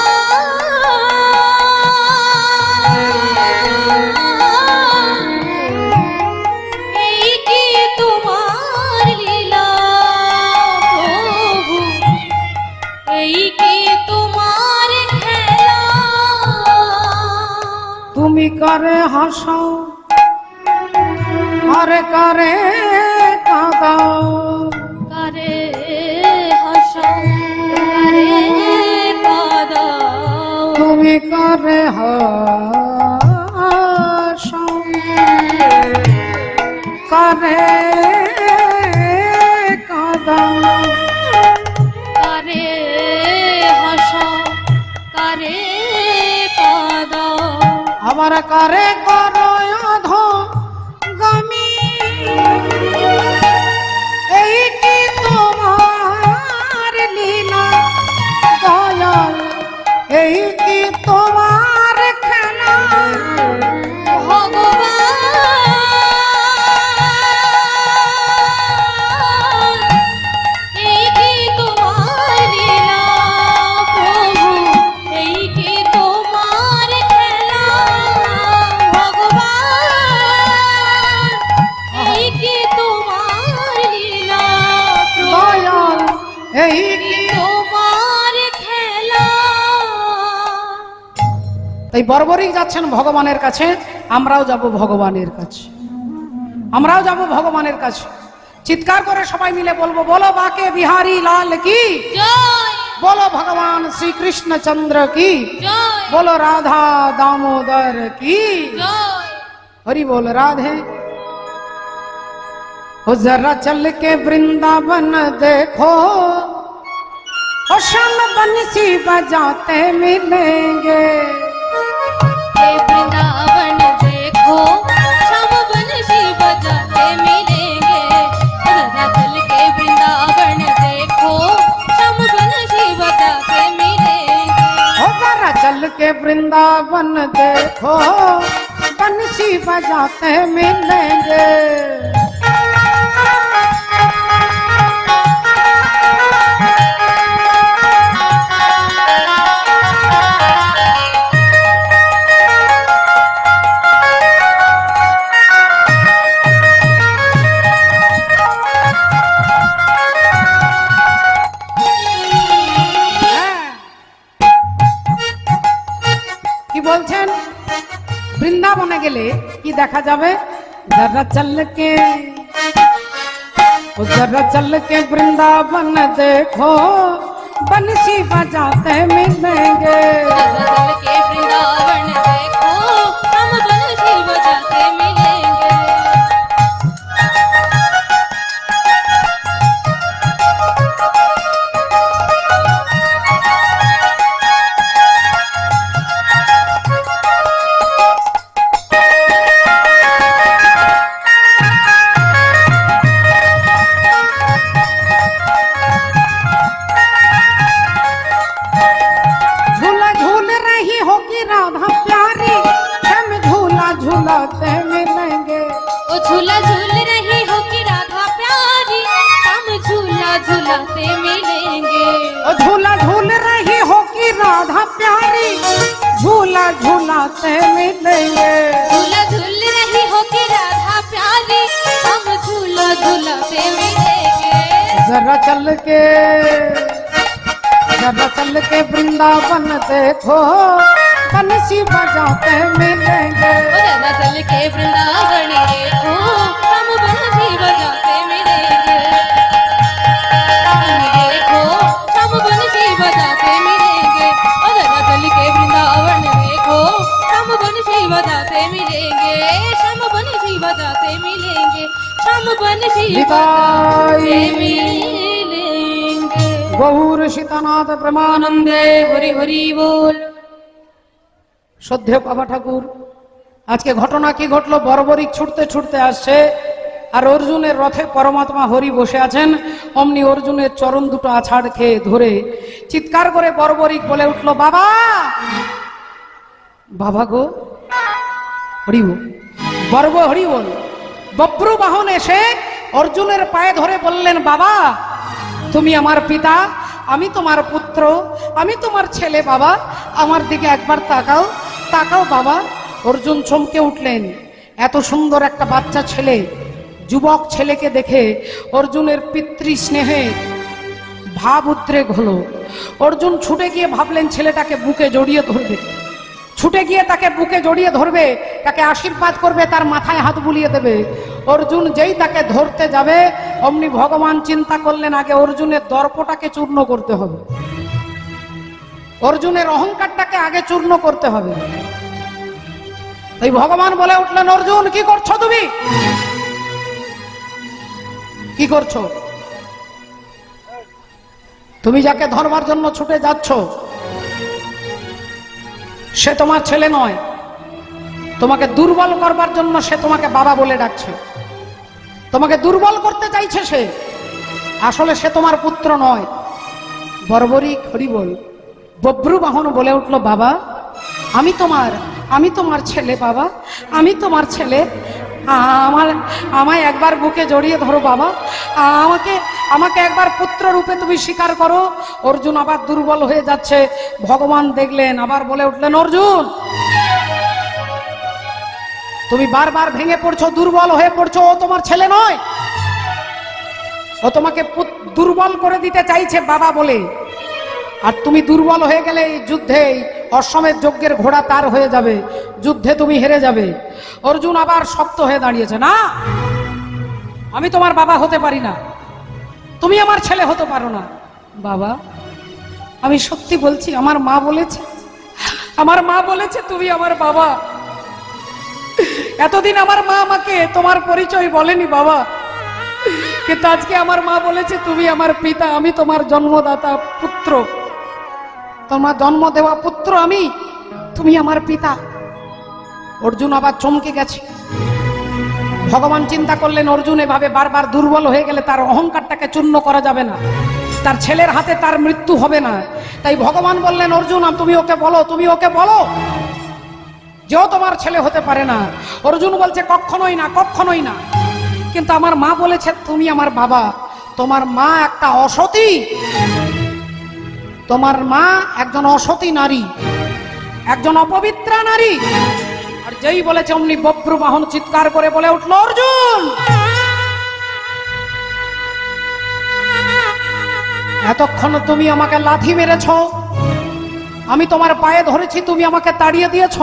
S2: এই কি তোমার লীলা প্রভু, এই কি তোমার খেলা।
S1: তুমি করে হাসো আর করে কাঁদাও,
S2: করে হাসো করে কাঁদাও,
S1: তুমি করে হাসো করে কাঁদাও,
S2: করে হাসো করে কাঁদাও,
S1: আবার করে করো অধো গামী, এই কি তোমার লীলা দয়াল, এই কি তোমার খেলা
S2: ভগবান, এই কি তোমার লীলা প্রভু, এই কি তোমার খেলা ভগবান, এই কি তোমার লীলা
S1: দয়াল,
S2: প্রভু,
S1: এই
S2: কি
S1: কি।
S2: তোমার খেলা।
S1: তাই বর্বরিক যাচ্ছেন ভগবানের কাছে, আমরাও যাব ভগবানের কাছে, আমরাও যাব ভগবানের কাছে। চিৎকার করে সবাই মিলে বলবো, বলো বাকে বিহারী লাল কি,
S2: জয়
S1: বলো ভগবান শ্রী কৃষ্ণচন্দ্র কি,
S2: জয়
S1: बोलो राधा दामोदर की,
S2: জয়।
S1: हरि बोल राधे। हो जरा चल के वृंदावन देखो, और शाम बंसी बजाते मिलेंगे,
S2: हे वृंदावन देखो, शाम बंसी बजाते मिलेंगे। राधा चल के वृंदावन देखो, शाम बंसी बजाते मिलेंगे।
S1: हो जरा चल के वृंदावन देखो, बंसी बजाते मिलेंगे। কি বলছেন, বৃন্দাবনে গেলে কি দেখা যাবে, जरा चल के, ओ जरा चल के वृंदावन देखो, बंसी बजाते मिलेंगे।
S2: राधा चल के वृंदावन देखो, शाम बंसी बजाते मिलेंगे।
S1: झूला झूल रही होगी राधा प्यारी, हम झूला झूलाते मिलेंगे।
S2: ओ झूला झूल रही हो कि राधा प्यारी, हम झूला झूलाते मिलेंगे।
S1: ओ झूला झूल रही होगी राधा प्यारी, झूला झूलाते मिलेंगे।
S2: झूला झूल रही हो कि राधा प्यारी, हम झूला झूलाते मिलेंगे।
S1: जरा चल के, जरा चल के वृंदावन देखो, बंसी बजाते मिलेंगे।
S2: ओ जरा चल के वृंदावन देखो, हम बंसी बजाते मिलेंगे। देखो हम बंसी बजाते मिलेंगे। ओ जरा चल के वृंदावन देखो, हम बंसी
S1: निताई
S2: मिलेंगे।
S1: गौर सीतानाथ प्रेमानंदे
S2: हरि हरि बोल।
S1: শ্রদ্ধেয় বাবা ঠাকুর, আজকে ঘটনা কি ঘটলো? বর্বরিক ছুটতে ছুটতে আসছে, আর অর্জুনের রথে পরমাত্মা হরি বসে আছেন। অমনি অর্জুনের চরণ দুটো আছাড় খেয়ে ধরে চিৎকার করে বর্বরিক বলে উঠল, বাবা, বাবা গো, হরি বল, বর্ব হরি বল। বব্রু বাহন এসে অর্জুনের পায়ে ধরে বললেন, বাবা, তুমি আমার পিতা, আমি তোমার পুত্র, আমি তোমার ছেলে, বাবা, আমার দিকে একবার তাকাও, তাকাও বাবা। অর্জুন চমকে উঠলেন। এত সুন্দর একটা বাচ্চা ছেলে, যুবক ছেলেকে দেখে অর্জুনের পিতৃ স্নেহে ভাব উদ্রেক হলো। অর্জুন ছুটে গিয়ে ভাবলেন ছেলেটাকে বুকে জড়িয়ে ধরবে, ছুটে গিয়ে তাকে বুকে জড়িয়ে ধরবে, তাকে আশীর্বাদ করবে, তার মাথায় হাত বুলিয়ে দেবে। অর্জুন যেই তাকে ধরতে যাবে, অমনি ভগবান চিন্তা করলেন আগে অর্জুনের দর্পটাকে চূর্ণ করতে হবে, অর্জুনের অহংকারটাকে আগে চূর্ণ করতে হবে। তাই ভগবান বলে উঠলেন, অর্জুন কি করছো তুমি, কি করছো? তুমি যাকে ধরবার জন্য ছুটে যাচ্ছ সে তোমার ছেলে নয়, তোমাকে দুর্বল করবার জন্য সে তোমাকে বাবা বলে ডাকছে, তোমাকে দুর্বল করতে চাইছে সে, আসলে সে তোমার পুত্র নয়। বর্বরিক হরি বল। বব্রু বাহন বলে উঠল, বাবা, আমি তোমার ছেলে, বাবা, আমি তোমার ছেলে, আমায় একবার বুকে জড়িয়ে ধরো বাবা, আমাকে একবার পুত্র রূপে তুমি স্বীকার করো। অর্জুন আবার দুর্বল হয়ে যাচ্ছে। ভগবান দেখলেন, আবার বলে উঠলেন, অর্জুন, তুমি বারবার ভেঙে পড়ছো, দুর্বল হয়ে পড়ছো, ও তোমার ছেলে নয়, ও তোমাকে দুর্বল করে দিতে চাইছে বাবা বলে। আর তুমি দুর্বল হয়ে গেলে এই যুদ্ধে, অশ্বমেধ যজ্ঞের ঘোড়া তার হয়ে যাবে, যুদ্ধে তুমি হেরে যাবে। অর্জুন আবার শক্ত হয়ে দাঁড়িয়েছে, না, আমি তোমার বাবা হতে পারি না, তুমি আমার ছেলে হতে পারো না। বাবা, আমি সত্যি বলছি, আমার মা বলেছে তুমি আমার বাবা। এতদিন আমার মা আমাকে তোমার পরিচয় বলেনি বাবা, কিন্তু আজকে আমার মা বলেছে তুমি আমার পিতা, আমি তোমার জন্মদাতা পুত্র, তোমার জন্ম দেওয়া পুত্র আমি, তুমি আমার পিতা। অর্জুন আবার চমকে গেছে। ভগবান চিন্তা করলেন, অর্জুন এভাবে বারবার দুর্বল হয়ে গেলে তার অহংকারটাকে চূর্ণ করা যাবে না, তার ছেলের হাতে তার মৃত্যু হবে না। তাই ভগবান বললেন, অর্জুন, তুমি ওকে বলো যেও তোমার ছেলে হতে পারে না। অর্জুন বলছে, কখনোই না, কখনোই না, কিন্তু আমার মা বলেছে তুমি আমার বাবা। তোমার মা একটা অসতী, তোমার মা একজন অসতী নারী, একজন অপবিত্রা নারী। আর যেই বলেছে অমনি বব্রু বাহন চিৎকার করে বলে উঠল, অর্জুন, এতক্ষণ তুমি আমাকে লাথি মেরেছ, আমি তোমার পায়ে ধরেছি, তুমি আমাকে তাড়িয়ে দিয়েছ,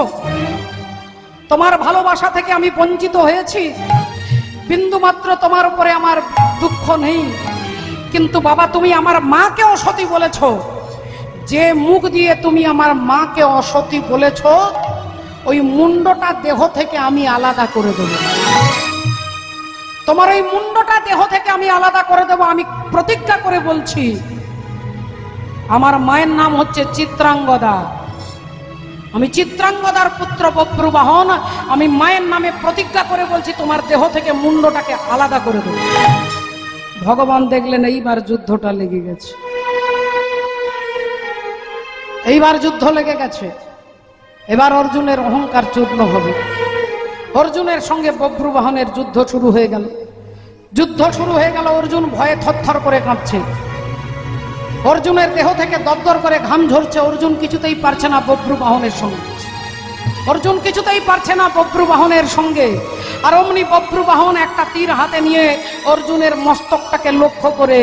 S1: তোমার ভালোবাসা থেকে আমি বঞ্চিত হয়েছি, বিন্দুমাত্র তোমার উপরে আমার দুঃখ নেই। কিন্তু বাবা, তুমি আমার মাকে অসতী বলেছ, যে মুখ দিয়ে তুমি আমার মাকে অসতী বলেছ, ওই মুন্ডটা দেহ থেকে আমি আলাদা করে দেব, তোমার ওই মুন্ডটা দেহ থেকে আমি আলাদা করে দেব। আমি প্রতিজ্ঞা করে বলছি, আমার মায়ের নাম হচ্ছে চিত্রাঙ্গদা, আমি চিত্রাঙ্গদার পুত্র বব্রু বাহন, আমি মায়ের নামে প্রতিজ্ঞা করে বলছি তোমার দেহ থেকে মুন্ডটাকে আলাদা করে দেব। ভগবান দেখলেন এইবার যুদ্ধটা লেগে গেছে, এইবার যুদ্ধ লেগে গেছে। এবার অর্জুনের অহংকার চূর্ণ হবে। অর্জুনের সঙ্গে বব্রু বাহনের যুদ্ধ শুরু হয়ে গেল। অর্জুন ভয়ে থরথর করে কাঁপছে, অর্জুনের দেহ থেকে দরদর করে ঘাম ঝরছে। অর্জুন কিছুতেই পারছে না বব্রু বাহনের সঙ্গে, অর্জুন কিছুতেই পারছে না বব্রু বাহনের সঙ্গে। আর অমনি বব্রু বাহন একটা তীর হাতে নিয়ে অর্জুনের মস্তকটাকে লক্ষ্য করে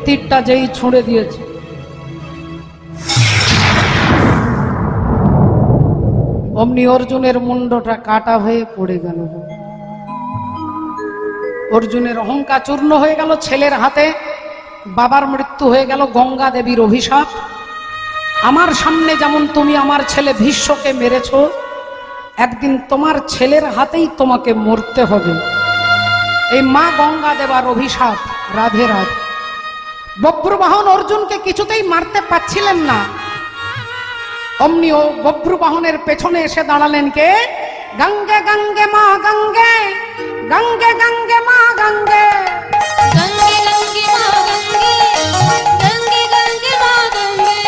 S1: তীরটা যেই ছুঁড়ে দিয়েছে, অমনি অর্জুনের মুন্ডটা কাটা হয়ে পড়ে গেল। অর্জুনের অহংকার চূর্ণ হয়ে গেল। ছেলের হাতে বাবার মৃত্যু হয়ে গেল, গঙ্গা দেবীর অভিশাপ। আমার সামনে যেমন তুমি আমার ছেলে ভীষ্মকে মেরেছ, একদিন তোমার ছেলের হাতেই তোমাকে মরতে হবে। এই মা গঙ্গা দেবার অভিশাপ। রাধে রাধে। বব্রুবাহন অর্জুনকে কিছুতেই মারতে পারছিলেন না। অমনি ও বব্রুবাহনের পেছনে এসে দাঁড়ালেন কে? গঙ্গে গঙ্গে মা গঙ্গে, গঙ্গে গঙ্গে মা গঙ্গে,
S2: গঙ্গে গঙ্গে মা গঙ্গে, গঙ্গে গঙ্গে মা গঙ্গে,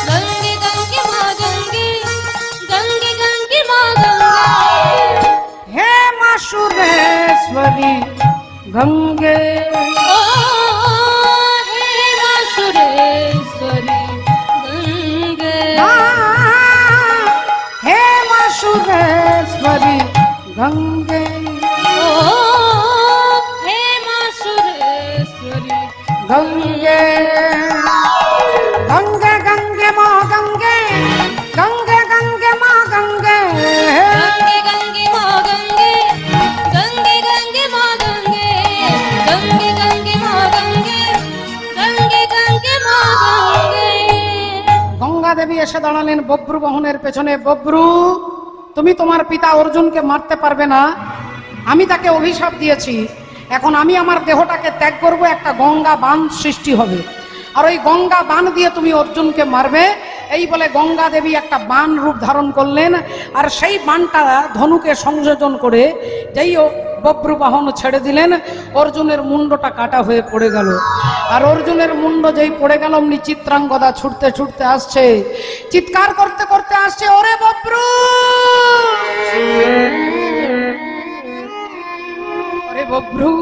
S2: গঙ্গে গঙ্গে মা গঙ্গে, গঙ্গে গঙ্গে মা গঙ্গে।
S1: হে মা সুরেশ্বরী গঙ্গে,
S2: ও হে মা সুরেশ্বরী গঙ্গে,
S1: হে মা সুরেশ্বরী গঙ্গে,
S2: ও হে মা সুরেশ্বরী
S1: গঙ্গে গঙ্গে গঙ্গে মা গঙ্গে, গঙ্গে গঙ্গে মা গঙ্গে,
S2: গঙ্গে গঙ্গে মা গঙ্গে, গঙ্গে গঙ্গে মা গঙ্গে, গঙ্গে গঙ্গে মা গঙ্গে, গঙ্গে গঙ্গে মা গঙ্গে।
S1: গঙ্গা দেবী এসে দাঁড়ালেন বব্রুবাহনের পেছনে। বব্রু, তুমি তোমার পিতা অর্জুনকে মারতে পারবে না, আমি তাকে অভিশাপ দিয়েছি। এখন আমি আমার দেহটাকে ত্যাগ করব, একটা গঙ্গা বাঁধ সৃষ্টি হবে, আর ওই গঙ্গা বাঁধ দিয়ে তুমি অর্জুনকে মারবে। এই বলে গঙ্গা দেবী একটা বাণ রূপ ধারণ করলেন, আর সেই বাণটা ধনুকে সংযোজন করে যেই বব্রুবাহন ছেড়ে দিলেন, অর্জুনের মুন্ডটা কাটা হয়ে পড়ে গেল। আর অর্জুনের মুন্ড যেই পড়ে গেল, অমনি চিত্রাঙ্গদা ছুটতে ছুটতে আসছে, চিৎকার করতে করতে আসছে, ওরে বব্রু, ওরে বব্রু,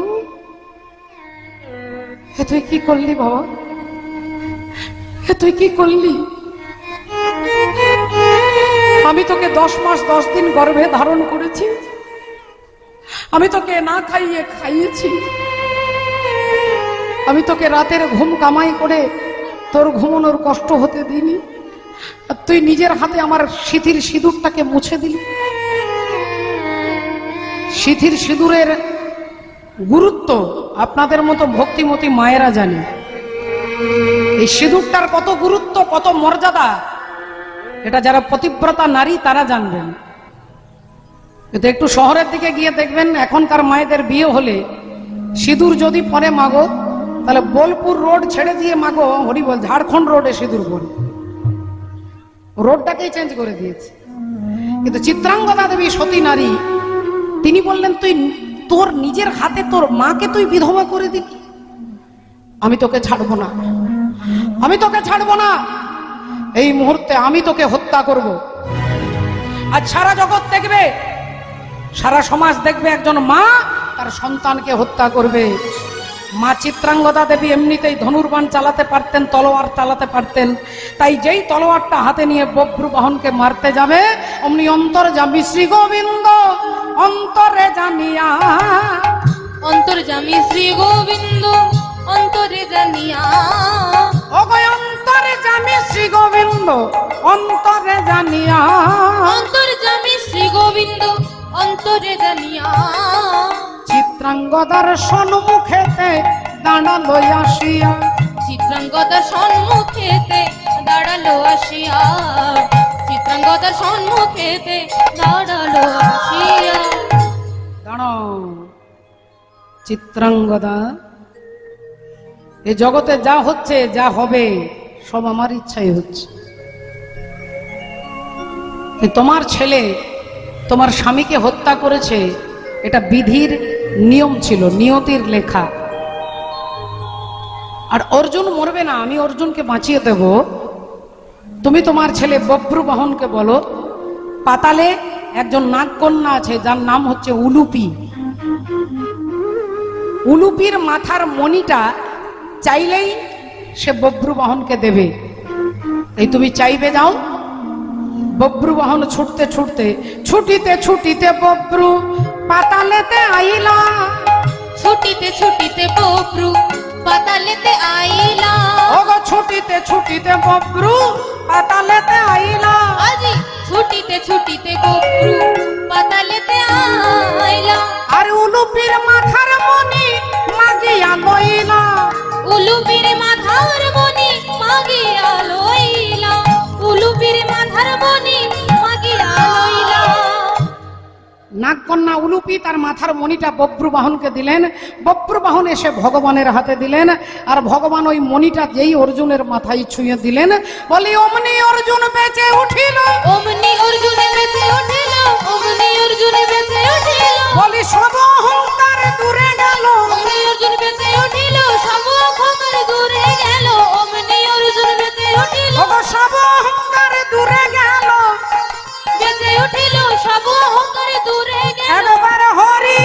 S1: হে তুই কি করলি বাবা, হে তুই কি করলি? আমি তোকে 10 মাস 10 দিন গর্ভে ধারণ করেছি, আমি তোকে না খাইয়ে খাইয়েছি, আমি তোকে রাতের ঘুম কামাই করে তোর ঘুমানোর কষ্ট হতে দিইনি, আর তুই নিজের হাতে আমার সিঁথির সিঁদুরটাকে মুছে দিলি। সিঁথির সিঁদুরের গুরুত্ব আপনাদের মতো ভক্তিমতী মায়েরা জানে। এই সিঁদুরটার কত গুরুত্ব, কত মর্যাদা, এটা যারা পতিব্রতা নারী তারা জানবেন। কিন্তু একটু শহরের দিকে গিয়ে দেখবেন, এখনকার মায়েদের বিয়ে হলে সিঁদুর যদি পরে মাগো, তাহলে বোলপুর রোড ছেড়ে দিয়ে মাগো হরিবল ঝাড়খণ্ড রোডে সিঁদুর পরে, রোডটাকেই চেঞ্জ করে দিয়েছে। কিন্তু চিত্রাঙ্গদা দেবী সতী নারী, তিনি বললেন, তুই তোর নিজের হাতে তোর মাকে তুই বিধবা করে দিবি, আমি তোকে ছাড়বো না, আমি তোকে ছাড়বো না, এই মুহূর্তে আমি তোকে হত্যা করব। আর সারা জগৎ দেখবে, সারা সমাজ দেখবে একজন মা তার সন্তানকে হত্যা করবে। মা চিত্রাঙ্গদা দেবী এমনিতেই ধনুর্বাণ চালাতে পারতেন, তলোয়ার চালাতে পারতেন, তাই যেই তলোয়ারটা হাতে নিয়ে বব্রুবাহনকে মারতে যাবে, অমনি অন্তর্যামী শ্রী গোবিন্দ অন্তরে জানিয়া,
S2: অন্তর্যামী শ্রী গোবিন্দ অন্তরে জানিয়া,
S1: ওগো অন্তর্যামী শ্রী গোবিন্দ অন্তরে জানিয়া,
S2: অন্তর্যামী শ্রী গোবিন্দ অন্তরে জানিয়া,
S1: চিত্রাঙ্গদার সম্মুখেতে দাঁড়ালো আসিয়া,
S2: চিত্রাঙ্গদার সম্মুখেতে দাঁড়ালো আসিয়া, চিত্রাঙ্গদার সম্মুখেতে দাঁড়ালো আসিয়া।
S1: দাঁড়াও চিত্রাঙ্গদা, এ জগতে যা হচ্ছে যা হবে সব আমার ইচ্ছাই হচ্ছে। তোমার ছেলে তোমার স্বামীকে হত্যা করেছে, এটা বিধির নিয়ম ছিল, নিয়তির লেখা। আর অর্জুন মরবে না, আমি অর্জুনকে বাঁচিয়ে দেব। তুমি তোমার ছেলে বব্রুবাহনকে বলো, পাতালে একজন নাগকন্যা আছে যার নাম হচ্ছে উলুপি, উলুপির মাথার মণিটা চাইলেই সে বব্রুবাহনকে দেবে। এই তুমি চাইবে যাও। বব্রুবাহন ছুটতে ছুটতে, ছুটিতে ছুটিতে বব্রু পাতালেতে আইলা,
S2: ছুটিতে ছুটিতে বব্রু পাতালেতে আইলা,
S1: ওগো ছুটিতে ছুটিতে বব্রু পাতালেতে আইলা,
S2: আজি ছুটিতে ছুটিতে বব্রু পাতালেতে আইলা,
S1: আর উলুপির মাথার মণি মাগিয়া লইলা,
S2: উলুপির মাথার মণি মাগিয়া লইলা, উলুপির মাথার মণি মাগিয়া লইলা।
S1: নাগ কন্যা উলুপি তার মাথার মণিটা বব্রুবাহনকে দিলেন। বব্রুবাহন এসে ভগবানের হাতে দিলেন, আর ভগবান ওই মণিটা যেই অর্জুনের মাথায় ছুঁয়ে দিলেন, বলি অমনি অর্জুন বেঁচে উঠিল,
S2: অমনি অর্জুনে বেঁচে উঠিল, অমনি অর্জুনে বেঁচে উঠিল,
S1: বলি সব অহংকার দূরে গেল,
S2: অমনি অর্জুন বেঁচে উঠিল, সব অহংকার দূরে গেল, অমনি অর্জুন বেঁচে উঠিল,
S1: সব অহংকার দূরে গেল,
S2: বেঁচে উঠিল, সব অহংকার দূরে গেল,
S1: একবার হরি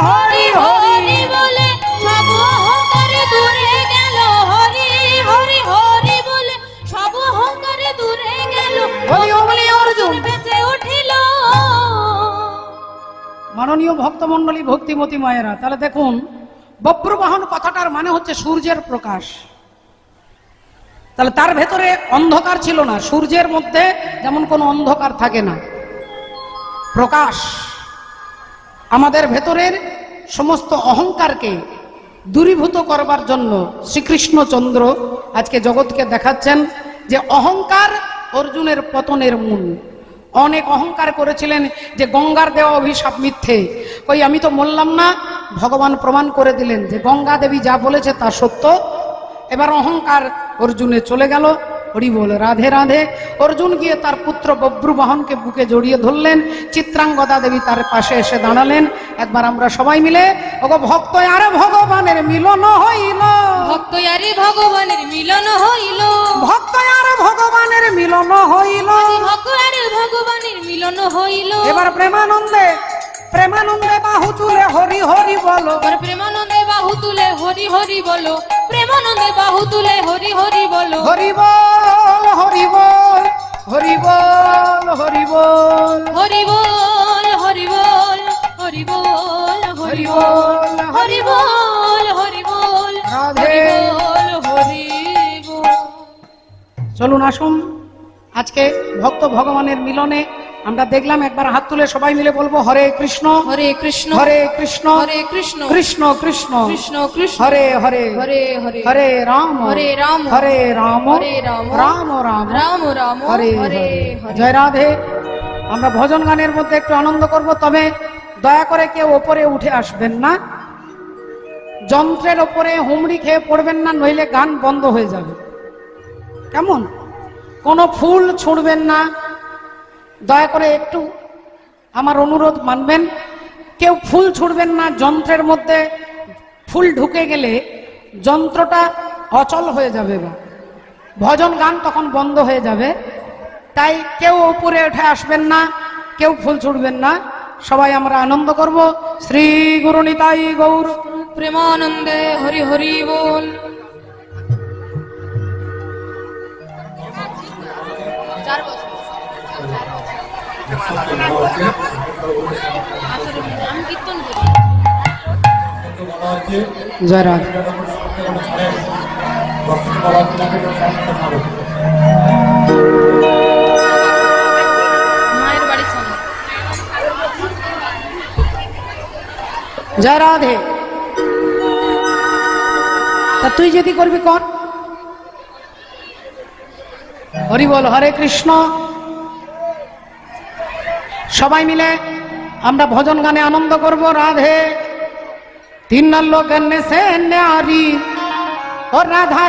S1: হরি
S2: হরি বলে সব অহংকার দূরে গেল, হরি হরি হরি বলে সব অহংকার দূরে গেল,
S1: বলি অমনি অর্জুন
S2: বেঁচে উঠিল।
S1: মাননীয় ভক্তমণ্ডলী, ভক্তিমতী মায়েরা, তাহলে দেখুন বব্রবাহন কথাটার মানে হচ্ছে সূর্যের প্রকাশ। তাহলে তার ভেতরে অন্ধকার ছিল না। সূর্যের মধ্যে যেমন কোনো অন্ধকার থাকে না, প্রকাশ আমাদের ভেতরের সমস্ত অহংকারকে দূরীভূত করবার জন্য শ্রীকৃষ্ণচন্দ্র আজকে জগৎকে দেখাচ্ছেন যে অহংকার অর্জুনের পতনের মূল। অনেক অহংকার করেছিলেন যে গঙ্গার দেওয়া অভিশাপ মিথ্যে, কই আমি তো বললাম না। ভগবান প্রমাণ করে দিলেন যে গঙ্গা দেবী যা বলেছে তা সত্য। এবার অহংকার অর্জুনে চলে গেল। হরি বল, রাধে রাধে। অর্জুন গিয়ে তার পুত্র বব্রুবাহনকে বুকে জড়িয়ে ধরলেন। চিত্রাঙ্গদা দেবী তার পাশে এসে দাঁড়ালেন। একবার আমরা সবাই মিলে ওগো ভক্ত আরে ভগবানের মিলন হইল,
S2: ভক্ত আরে ভগবানের মিলন হইল,
S1: ভক্ত আরে ভগবানের মিলন হইল,
S2: ভক্ত আরে ভগবানের মিলন হইল।
S1: এবার প্রেমানন্দে প্রেমানন্দে বাহু তুলে হরি হরি বলো,
S2: এবার প্রেমানন্দে বাহু তুলে হরি হরি বলো, প্রেমানন্দে বাহু তুলে হরি হরি বলো,
S1: হরি বল হরি বল হরি বল হরি বল
S2: হরি বল হরি বল হরি বল হরি বল হরি বল হরি বল
S1: রাধে।
S2: হরি বল।
S1: চলুন আসুন আজকে ভক্ত ভগবানের মিলনে আমরা দেখলাম। একবার হাত তুলে সবাই মিলে বলবো হরে কৃষ্ণ
S2: হরে কৃষ্ণ
S1: হরে কৃষ্ণ
S2: হরে কৃষ্ণ
S1: কৃষ্ণ কৃষ্ণ
S2: কৃষ্ণ কৃষ্ণ
S1: হরে হরে
S2: হরে হরে
S1: হরে রাম
S2: হরে রাম
S1: হরে রাম
S2: হরে রাম
S1: রাম রাম
S2: রাম রাম
S1: হরে
S2: হরে
S1: হরে। জয় রাধে। আমরা ভজন গানের মধ্যে একটু আনন্দ করব, তবে দয়া করে কেউ ওপরে উঠে আসবেন না, যন্ত্রের ওপরে হুমড়ি খেয়ে পড়বেন না, নইলে গান বন্ধ হয়ে যাবে। কেমন? কোনো ফুল ছুঁড়বেন না, দয়া করে একটু আমার অনুরোধ মানবেন। কেউ ফুল ছুঁড়বেন না। যন্ত্রের মধ্যে ফুল ঢুকে গেলে যন্ত্রটা অচল হয়ে যাবে, বা ভজন গান তখন বন্ধ হয়ে যাবে। তাই কেউ উপরে উঠে আসবেন না, কেউ ফুল ছুঁড়বেন না। সবাই আমরা আনন্দ করব। শ্রী গুরু নিতাই গৌর
S2: প্রেমানন্দে হরি হরি বল। আমি কীর্তন করি।
S1: জয় রাধে।
S2: মায়ের বাড়ির সামনে।
S1: জয় রাধে। তা তুই যদি করবি কর। হরি বল, হরে কৃষ্ণ। সবাই মিলে আমরা ভজন গানে আনন্দ করব। রাধে। তিন লোক সে নারী ও রাধা।